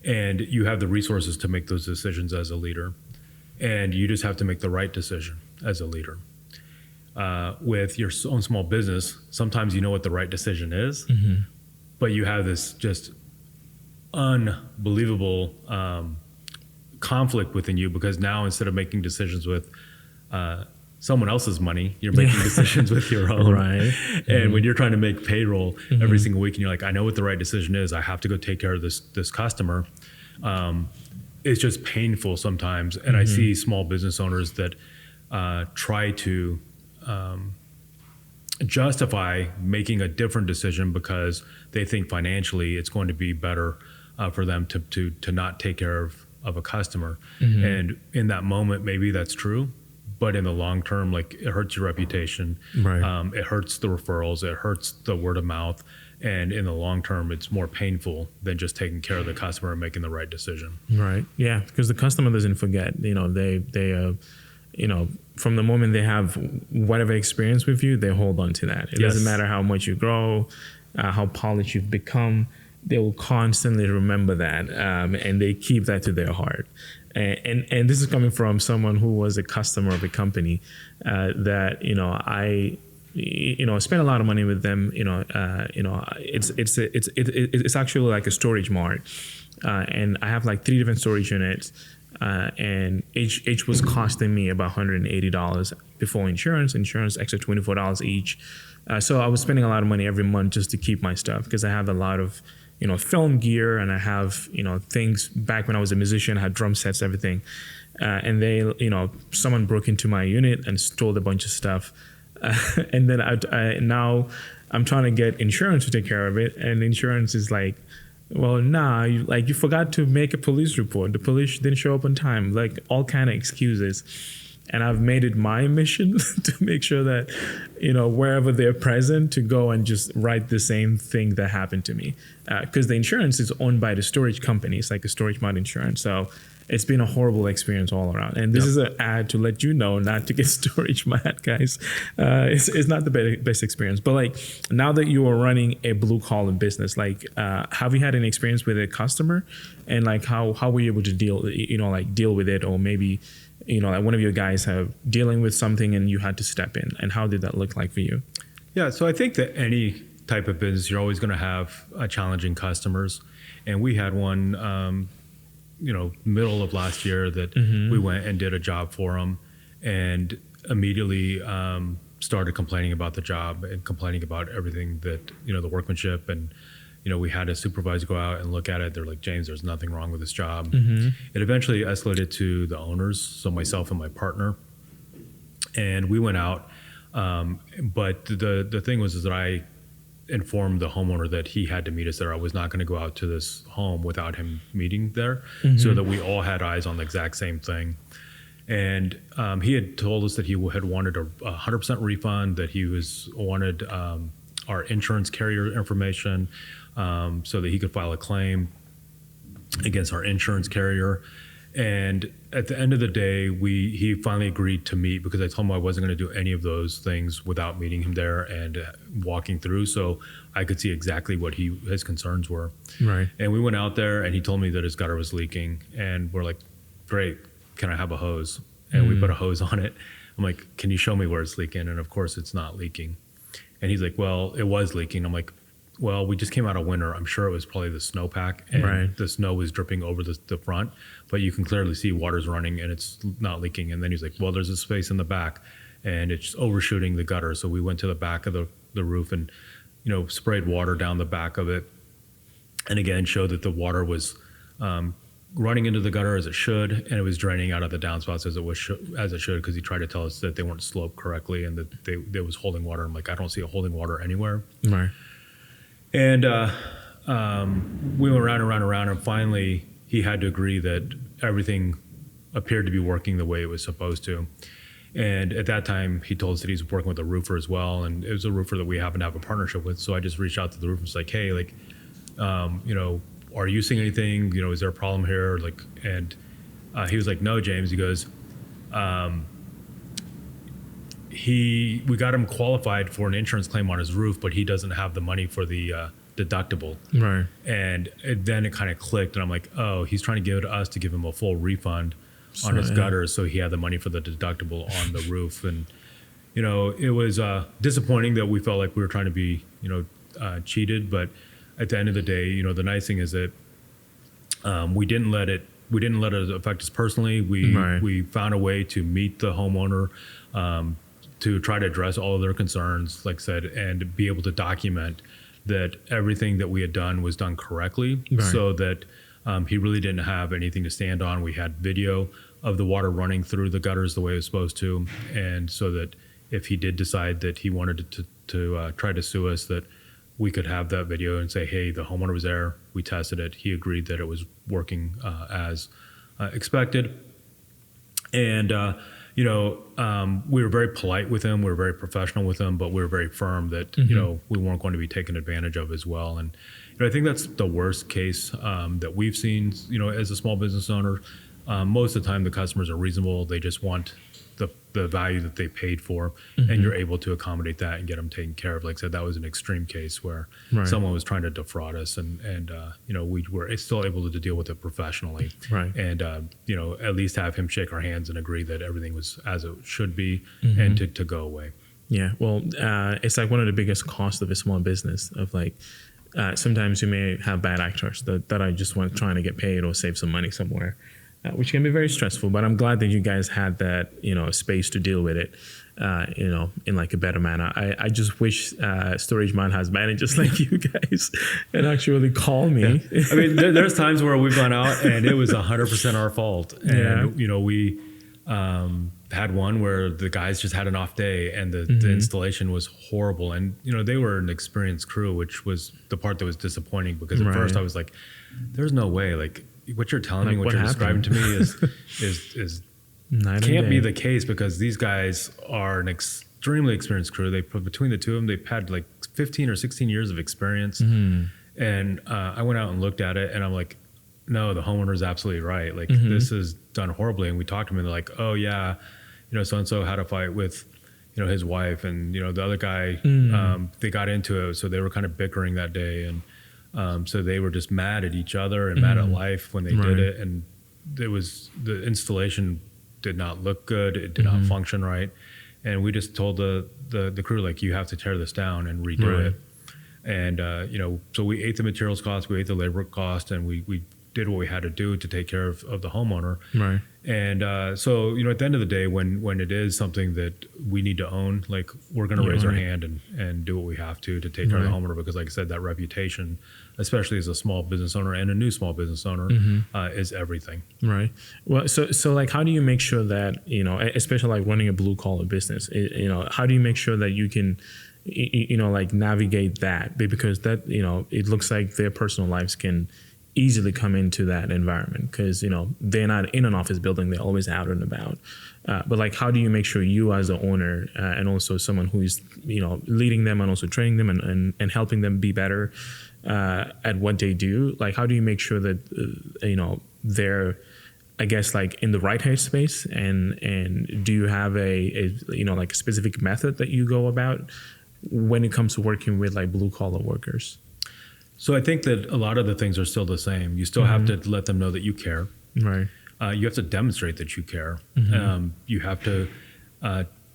And you have the resources to make those decisions as a leader. And you just have to make the right decision as a leader. With your own small business, sometimes you know what the right decision is, but you have this just unbelievable conflict within you, because now instead of making decisions with someone else's money, you're making decisions with your own. And when you're trying to make payroll every single week and you're like, I know what the right decision is, I have to go take care of this customer. It's just painful sometimes. And I see small business owners that try to justify making a different decision because they think financially it's going to be better for them to not take care of a customer. And in that moment, maybe that's true. But in the long term, like, it hurts your reputation. Right. It hurts the referrals. It hurts the word of mouth. And in the long term, it's more painful than just taking care of the customer and making the right decision. Right. Yeah. Because the customer doesn't forget. From the moment they have whatever experience with you, they hold on to that. It doesn't matter how much you grow, how polished you've become. They will constantly remember that, and they keep that to their heart. And this is coming from someone who was a customer of a company that I spend a lot of money with them. It's actually like a storage mart, and I have like 3 different storage units, and each was costing me about $180 before insurance extra $24 each. So I was spending a lot of money every month just to keep my stuff, because I have a lot of film gear, and I have, things back when I was a musician, I had drum sets, everything. And they, someone broke into my unit and stole a bunch of stuff. And then now I'm trying to get insurance to take care of it. And insurance is like, well, nah, you forgot to make a police report. The police didn't show up on time, like all kind of excuses. And I've made it my mission to make sure that, wherever they're present, to go and just write the same thing that happened to me. Because the insurance is owned by the storage company. It's like a storage mart insurance. So it's been a horrible experience all around. And this is an ad to let you know not to get storage mart, guys. It's not the best experience. But like, now that you are running a blue collar business, like, have you had any experience with a customer? And like, how were you able to deal with it? Or maybe, like one of your guys have dealing with something and you had to step in, and how did that look like for you? Yeah, so I think that any type of business, you're always going to have challenging customers. And we had one, middle of last year that we went and did a job for them, and immediately started complaining about the job and complaining about everything that, the workmanship. And, we had a supervisor go out and look at it. They're like, James, there's nothing wrong with this job. It eventually escalated to the owners, so myself and my partner. And we went out. But the thing was is that I informed the homeowner that he had to meet us there. I was not going to go out to this home without him meeting there, so that we all had eyes on the exact same thing. And he had told us that he had wanted a 100% refund, that he wanted our insurance carrier information, so that he could file a claim against our insurance carrier. And at the end of the day, he finally agreed to meet, because I told him I wasn't going to do any of those things without meeting him there and walking through, so I could see exactly what his concerns were. Right. And we went out there, and he told me that his gutter was leaking, and we're like, great, can I have a hose? And we put a hose on it. I'm like, can you show me where it's leaking? And of course it's not leaking. And he's like, well, it was leaking. I'm like, well, we just came out of winter. I'm sure it was probably the snowpack, and the snow was dripping over the front, but you can clearly see water's running and it's not leaking. And then he's like, well, there's a space in the back and it's overshooting the gutter. So we went to the back of the roof and, sprayed water down the back of it. And again, showed that the water was running into the gutter as it should, and it was draining out of the downspouts as it should, because he tried to tell us that they weren't sloped correctly and that they was holding water. I'm like, I don't see it holding water anywhere. Right. And we went around, and finally he had to agree that everything appeared to be working the way it was supposed to. And at that time, he told us that he's working with a roofer as well, and it was a roofer that we happen to have a partnership with. So I just reached out to the roofer and was like, hey, like, are you seeing anything? Is there a problem here? Like, and he was like, no, James. He goes, we got him qualified for an insurance claim on his roof, but he doesn't have the money for the deductible. Right. And then it kind of clicked, and I'm like, oh, he's trying to give it to us to give him a full refund on his gutters, so he had the money for the deductible on the roof. And it was disappointing that we felt like we were trying to be cheated, but at the end of the day, the nice thing is that we didn't let it affect us personally. We found a way to meet the homeowner, to try to address all of their concerns, like I said, and be able to document that everything that we had done was done correctly, so that he really didn't have anything to stand on. We had video of the water running through the gutters the way it was supposed to, and so that if he did decide that he wanted try to sue us that we could have that video and say, hey, the homeowner was there, we tested it, he agreed that it was working as expected. And we were very polite with him, we were very professional with him, but we were very firm that we weren't going to be taken advantage of as well. And I think that's the worst case that we've seen. As a small business owner, most of the time the customers are reasonable. They just want the value that they paid for, and you're able to accommodate that and get them taken care of. Like I said, that was an extreme case where someone was trying to defraud us, and we were still able to deal with it professionally, and at least have him shake our hands and agree that everything was as it should be, and to go away. Yeah, well, it's like one of the biggest costs of a small business of like, sometimes you may have bad actors that are just trying to get paid or save some money somewhere, which can be very stressful. But I'm glad that you guys had that, space to deal with it, in like a better manner. I just wish StorageMart has managers like you guys and actually call me. Yeah. I mean, there's times where we've gone out and it was 100% our fault. And, we had one where the guys just had an off day and the installation was horrible. And, they were an experienced crew, which was the part that was disappointing, because at first I was like, there's no way, like, what you're telling me, what you're describing to me is can't be the case, because these guys are an extremely experienced crew. They put between the two of them, they've had like 15 or 16 years of experience. And I went out and looked at it, and I'm like, no, the homeowner's absolutely right. Like, this is done horribly. And we talked to them, and they're like, oh yeah, so-and-so had a fight with, his wife, and, the other guy, they got into it. So they were kind of bickering that day. And so they were just mad at each other and mad at life when they did it. And the installation did not look good. It did not function right. And we just told the crew, like, you have to tear this down and redo it. And, so we ate the materials cost, we ate the labor cost, and we did what we had to do to take care of the homeowner. Right. And so, at the end of the day, when it is something that we need to own, like, we're going to raise our hand and do what we have to take care of the homeowner, because, like I said, that reputation, especially as a small business owner and a new small business owner, is everything. Right. Well, so like, how do you make sure that, especially like running a blue collar business, how do you make sure that you can, like, navigate that? Because that, it looks like their personal lives can easily come into that environment, because they're not in an office building, they're always out and about, but like, how do you make sure you as the owner and also someone who is leading them and also training them and helping them be better at what they do, like, how do you make sure that they're, I guess, like, in the right headspace, and do you have a like a specific method that you go about when it comes to working with like blue collar workers? So I think that a lot of the things are still the same. You still have to let them know that you care. Right. You have to demonstrate that you care. You have to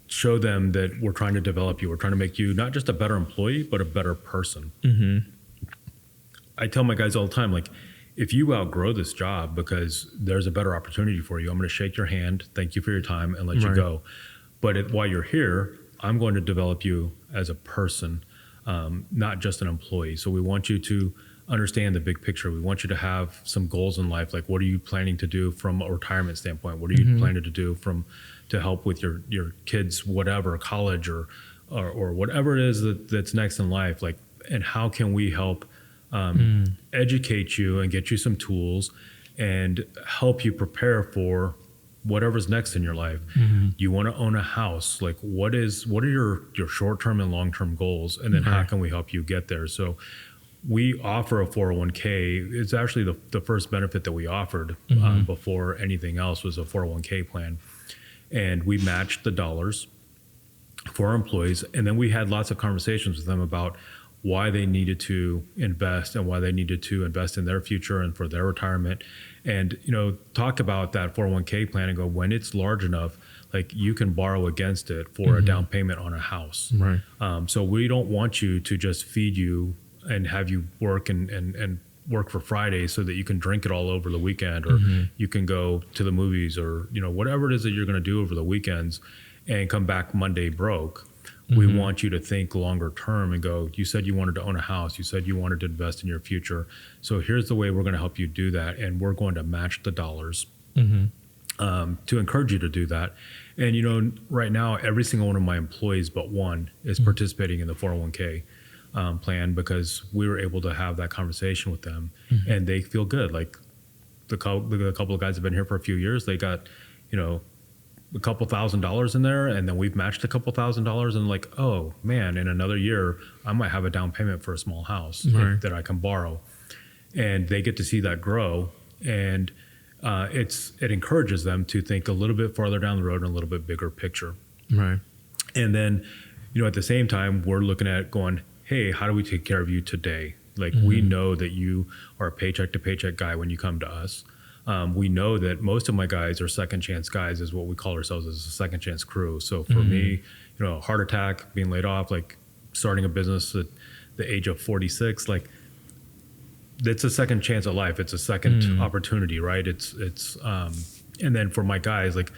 show them that we're trying to develop you. We're trying to make you not just a better employee, but a better person. I tell my guys all the time, like, if you outgrow this job because there's a better opportunity for you, I'm going to shake your hand, thank you for your time, and let you go. But while you're here, I'm going to develop you as a person, not just an employee. So we want you to understand the big picture. We want you to have some goals in life. Like, what are you planning to do from a retirement standpoint? What are you planning to do to help with your kids, whatever, college or whatever it is that's next in life? Like, and how can we help educate you and get you some tools and help you prepare for whatever's next in your life. You want to own a house. Like, what are your short-term and long-term goals? And then how can we help you get there? So we offer a 401k. It's actually the first benefit that we offered before anything else was a 401k plan. And we matched the dollars for our employees. And then we had lots of conversations with them about why they needed to invest and why they needed to invest in their future and for their retirement. And, talk about that 401k plan and go, when it's large enough, like, you can borrow against it for a down payment on a house. Right. So we don't want you to just feed you and have you work and work for Friday so that you can drink it all over the weekend, or you can go to the movies, or, whatever it is that you're going to do over the weekends and come back Monday broke. We want you to think longer term and go, you said you wanted to own a house. You said you wanted to invest in your future. So here's the way we're going to help you do that. And we're going to match the dollars. to encourage you to do that. And, you know, right now, every single one of my employees but one is participating in the 401k plan, because we were able to have that conversation with them, and they feel good. Like the couple of guys have been here for a few years. They got, you know, a couple $1,000s in there, and then we've matched a couple $1,000s, and like, oh man, in another year, I might have a down payment for a small house that I can borrow. And they get to see that grow, and it encourages them to think a little bit farther down the road and a little bit bigger picture. Right. And then, you know, at the same time, we're looking at going, hey, how do we take care of you today? Like, we know that you are a paycheck to paycheck guy when you come to us. We know that most of my guys are second chance guys, is what we call ourselves, as a second chance crew. So for me, you know, heart attack, being laid off, like starting a business at the age of 46, like, it's a second chance at life. It's a second opportunity, right? It's and then for my guys, like,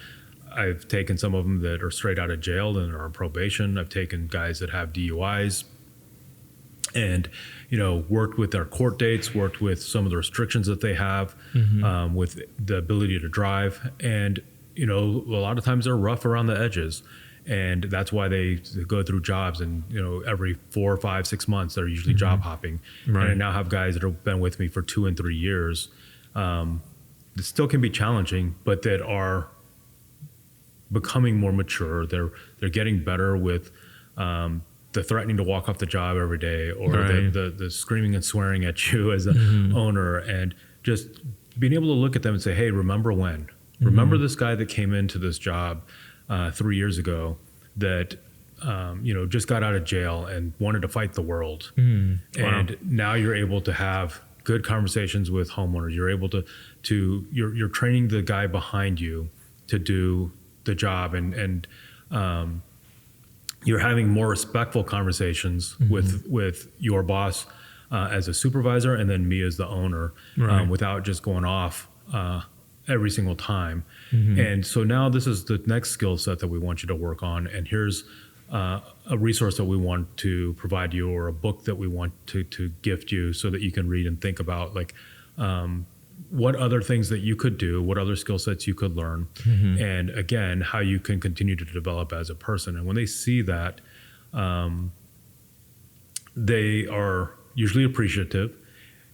I've taken some of them that are straight out of jail and are on probation. I've taken guys that have DUIs, and, you know, worked with their court dates, worked with some of the restrictions that they have, with the ability to drive. And, you know, a lot of times they're rough around the edges. And that's why they go through jobs, and, you know, every 4, 5, 6 months, they're usually job hopping. Right. And I now have guys that have been with me for 2 and 3 years. It still can be challenging, but that are becoming more mature. They're getting better with the threatening to walk off the job every day, or the screaming and swearing at you as an owner, and just being able to look at them and say, hey, remember when? Remember this guy that came into this job 3 years ago that, you know, just got out of jail and wanted to fight the world. And now you're able to have good conversations with homeowners. You're able to you're training the guy behind you to do the job, and you're having more respectful conversations with your boss as a supervisor, and then me as the owner, without just going off every single time. And so now this is the next skill set that we want you to work on. And here's a resource that we want to provide you, or a book that we want to gift you, so that you can read and think about, like, what other things that you could do, what other skill sets you could learn, and again, how you can continue to develop as a person. And when they see that, they are usually appreciative.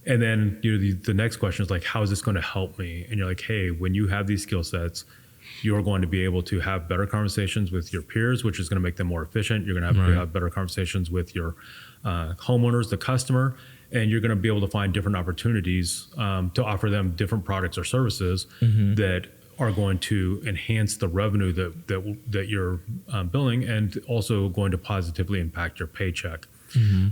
And then, you know, the next question is like, how is this going to help me? And you're like, hey, when you have these skill sets, you're going to be able to have better conversations with your peers, which is going to make them more efficient. You're going to have better conversations with your homeowners, the customer, and you're going to be able to find different opportunities to offer them different products or services that are going to enhance the revenue that you're billing, and also going to positively impact your paycheck.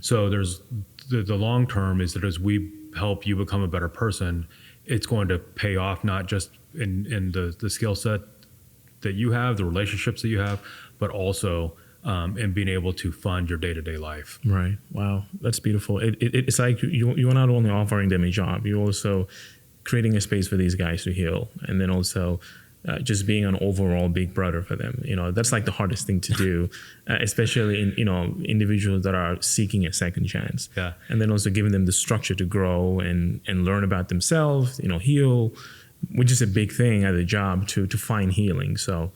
So there's the long term is that as we help you become a better person, it's going to pay off, not just in the skill set that you have, the relationships that you have, but also in being able to fund your day-to-day life. Right. Wow. That's beautiful. It's like you're not only offering them a job, you're also creating a space for these guys to heal, and then also just being an overall big brother for them. You know, that's like the hardest thing to do, especially in, you know, individuals that are seeking a second chance. Yeah. And then also giving them the structure to grow and learn about themselves, you know, heal, which is a big thing at a job to find healing. So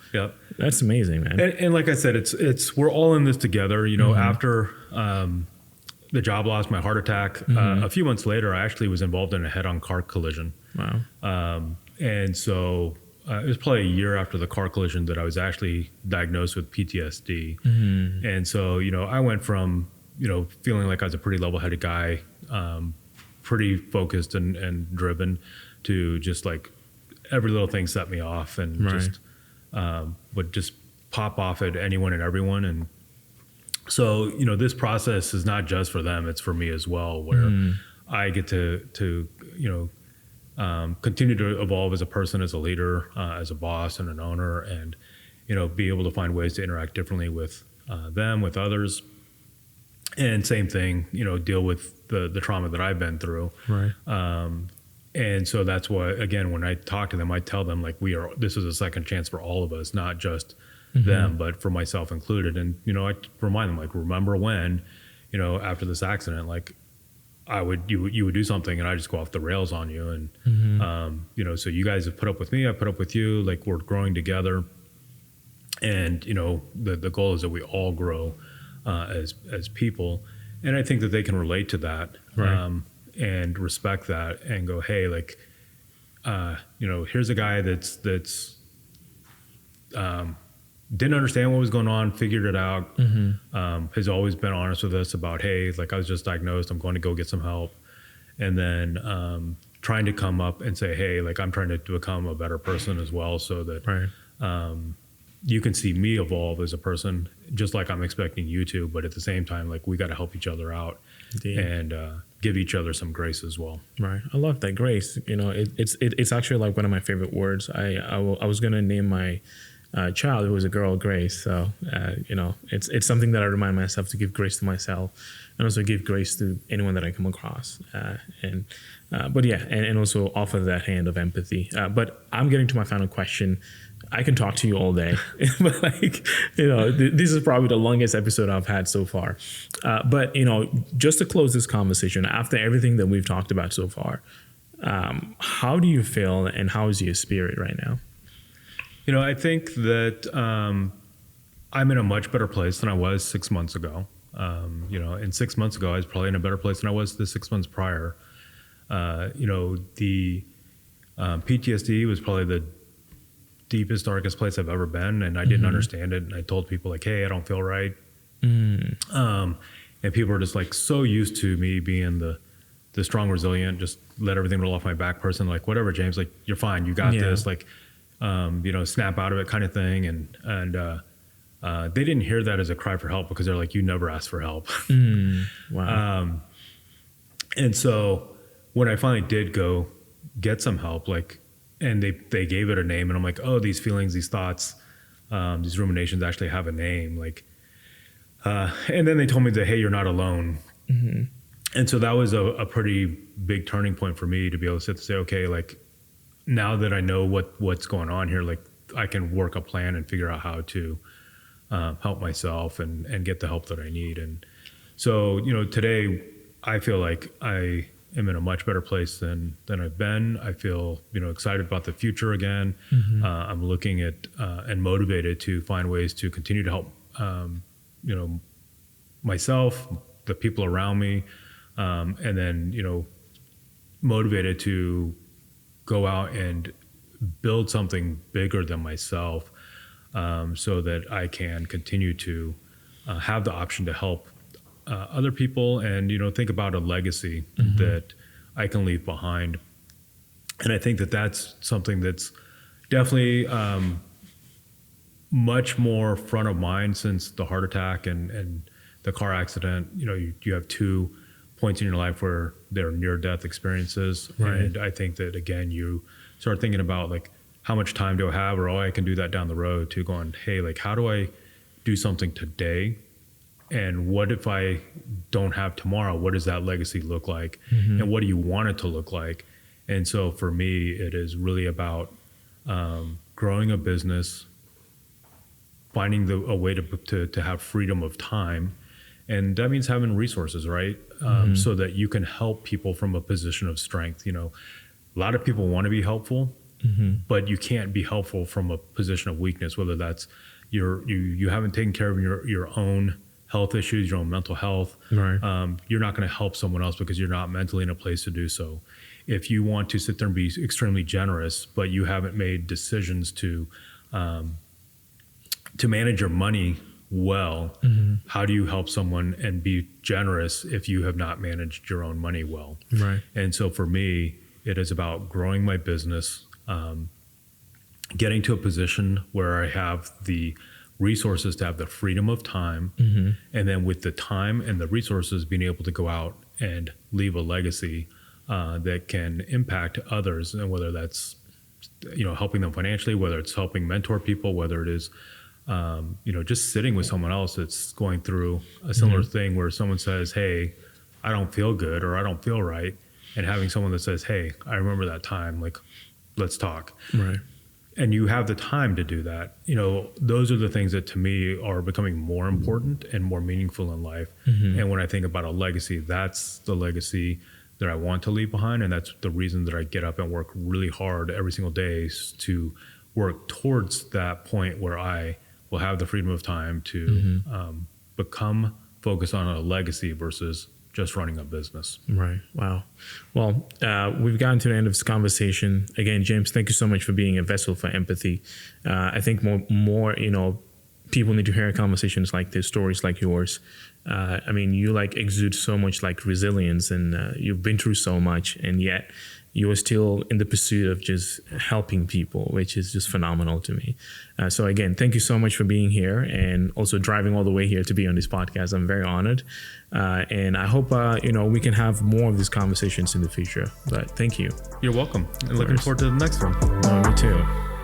that's amazing, man. And like I said, it's we're all in this together. You know, after the job loss, my heart attack, a few months later, I actually was involved in a head-on car collision. Wow. And so it was probably a year after the car collision that I was actually diagnosed with PTSD. And so, you know, I went from, you know, feeling like I was a pretty level-headed guy, pretty focused and driven, to just like every little thing set me off, and just would just pop off at anyone and everyone. And so, you know, this process is not just for them, it's for me as well, where I get to you know, continue to evolve as a person, as a leader, as a boss and an owner, and, you know, be able to find ways to interact differently with them, with others. And same thing, you know, deal with the trauma that I've been through. And so that's why, again, when I talk to them, I tell them, like, this is a second chance for all of us, not just them, but for myself included. And, you know, I remind them, like, remember when, you know, after this accident, like, you would do something and I just go off the rails on you. And, you know, so you guys have put up with me, I put up with you, like we're growing together. And, you know, the goal is that we all grow as people. And I think that they can relate to that, Right. and respect that and go, hey, like, you know, here's a guy that's didn't understand what was going on, figured it out, has always been honest with us about, hey, like I was just diagnosed, I'm going to go get some help. And then trying to come up and say, hey, like I'm trying to become a better person as well, so that Right. you can see me evolve as a person, just like I'm expecting you to, but at the same time, like we got to help each other out. Indeed. And give each other some grace as well. Right. I love that grace. You know, it's actually like one of my favorite words. I was going to name my child, who was a girl, Grace. So, you know, it's something that I remind myself to give grace to myself and also give grace to anyone that I come across. But yeah, and also offer that hand of empathy. But I'm getting to my final question. I can talk to you all day, but like, you know, this is probably the longest episode I've had so far. But, you know, just to close this conversation, after everything that we've talked about so far, how do you feel and how is your spirit right now? You know, I think that I'm in a much better place than I was 6 months ago. You know, and 6 months ago, I was probably in a better place than I was the 6 months prior. You know, the PTSD was probably the deepest, darkest place I've ever been, and I didn't understand it. And I told people like, hey, I don't feel right. And people were just like so used to me being the strong, resilient, just let everything roll off my back person. Like, whatever, James, like you're fine. You got this. Like, you know, snap out of it kind of thing. And they didn't hear that as a cry for help because they're like, you never asked for help. Wow. And so when I finally did go get some help, like, and they gave it a name, and I'm like, oh, these feelings, these thoughts, these ruminations actually have a name. Like, and then they told me that, hey, you're not alone. And so that was a pretty big turning point for me to be able to sit and say, okay, like now that I know what's going on here, like I can work a plan and figure out how to help myself and get the help that I need. And so, you know, today I feel like I am in a much better place than I've been. I feel, you know, excited about the future again. I'm looking at and motivated to find ways to continue to help, you know, myself, the people around me, and then, you know, motivated to go out and build something bigger than myself, so that I can continue to have the option to help other people and, you know, think about a legacy that I can leave behind. And I think that that's something that's definitely much more front of mind since the heart attack and the car accident. You know, you have 2 points in your life where they're near-death experiences. Right. And I think that, again, you start thinking about, like, how much time do I have, or, oh, I can do that down the road, to going, hey, like, how do I do something today? And what if I don't have tomorrow? What does that legacy look like? And what do you want it to look like? And so for me, it is really about growing a business, finding a way to have freedom of time. And that means having resources, right? So that you can help people from a position of strength. You know, a lot of people want to be helpful, but you can't be helpful from a position of weakness, whether that's you haven't taken care of your own health issues, your own mental health. Right. You're not going to help someone else because you're not mentally in a place to do so. If you want to sit there and be extremely generous, but you haven't made decisions to manage your money well, how do you help someone and be generous if you have not managed your own money well? Right. And so for me, it is about growing my business, getting to a position where I have the resources to have the freedom of time, and then with the time and the resources, being able to go out and leave a legacy that can impact others, and whether that's, you know, helping them financially, whether it's helping mentor people, whether it is, you know, just sitting with someone else that's going through a similar thing, where someone says, hey, I don't feel good, or I don't feel right, and having someone that says, hey, I remember that time, like, let's talk. Right. and you have the time to do that, those are the things that to me are becoming more important and more meaningful in life. And when I think about a legacy, that's the legacy that I want to leave behind. And that's the reason that I get up and work really hard every single day to work towards that point where I will have the freedom of time to become focused on a legacy versus just running a business. Right. Wow. Well, we've gotten to the end of this conversation. Again, James, thank you so much for being a vessel for empathy. I think more, people need to hear conversations like this, stories like yours. I mean, you exude so much resilience, and you've been through so much, and yet you are still in the pursuit of just helping people, which is just phenomenal to me. So again, thank you so much for being here and also driving all the way here to be on this podcast. I'm very honored. And I hope, we can have more of these conversations in the future, but thank you. You're welcome. And looking forward to the next one. Oh, me too.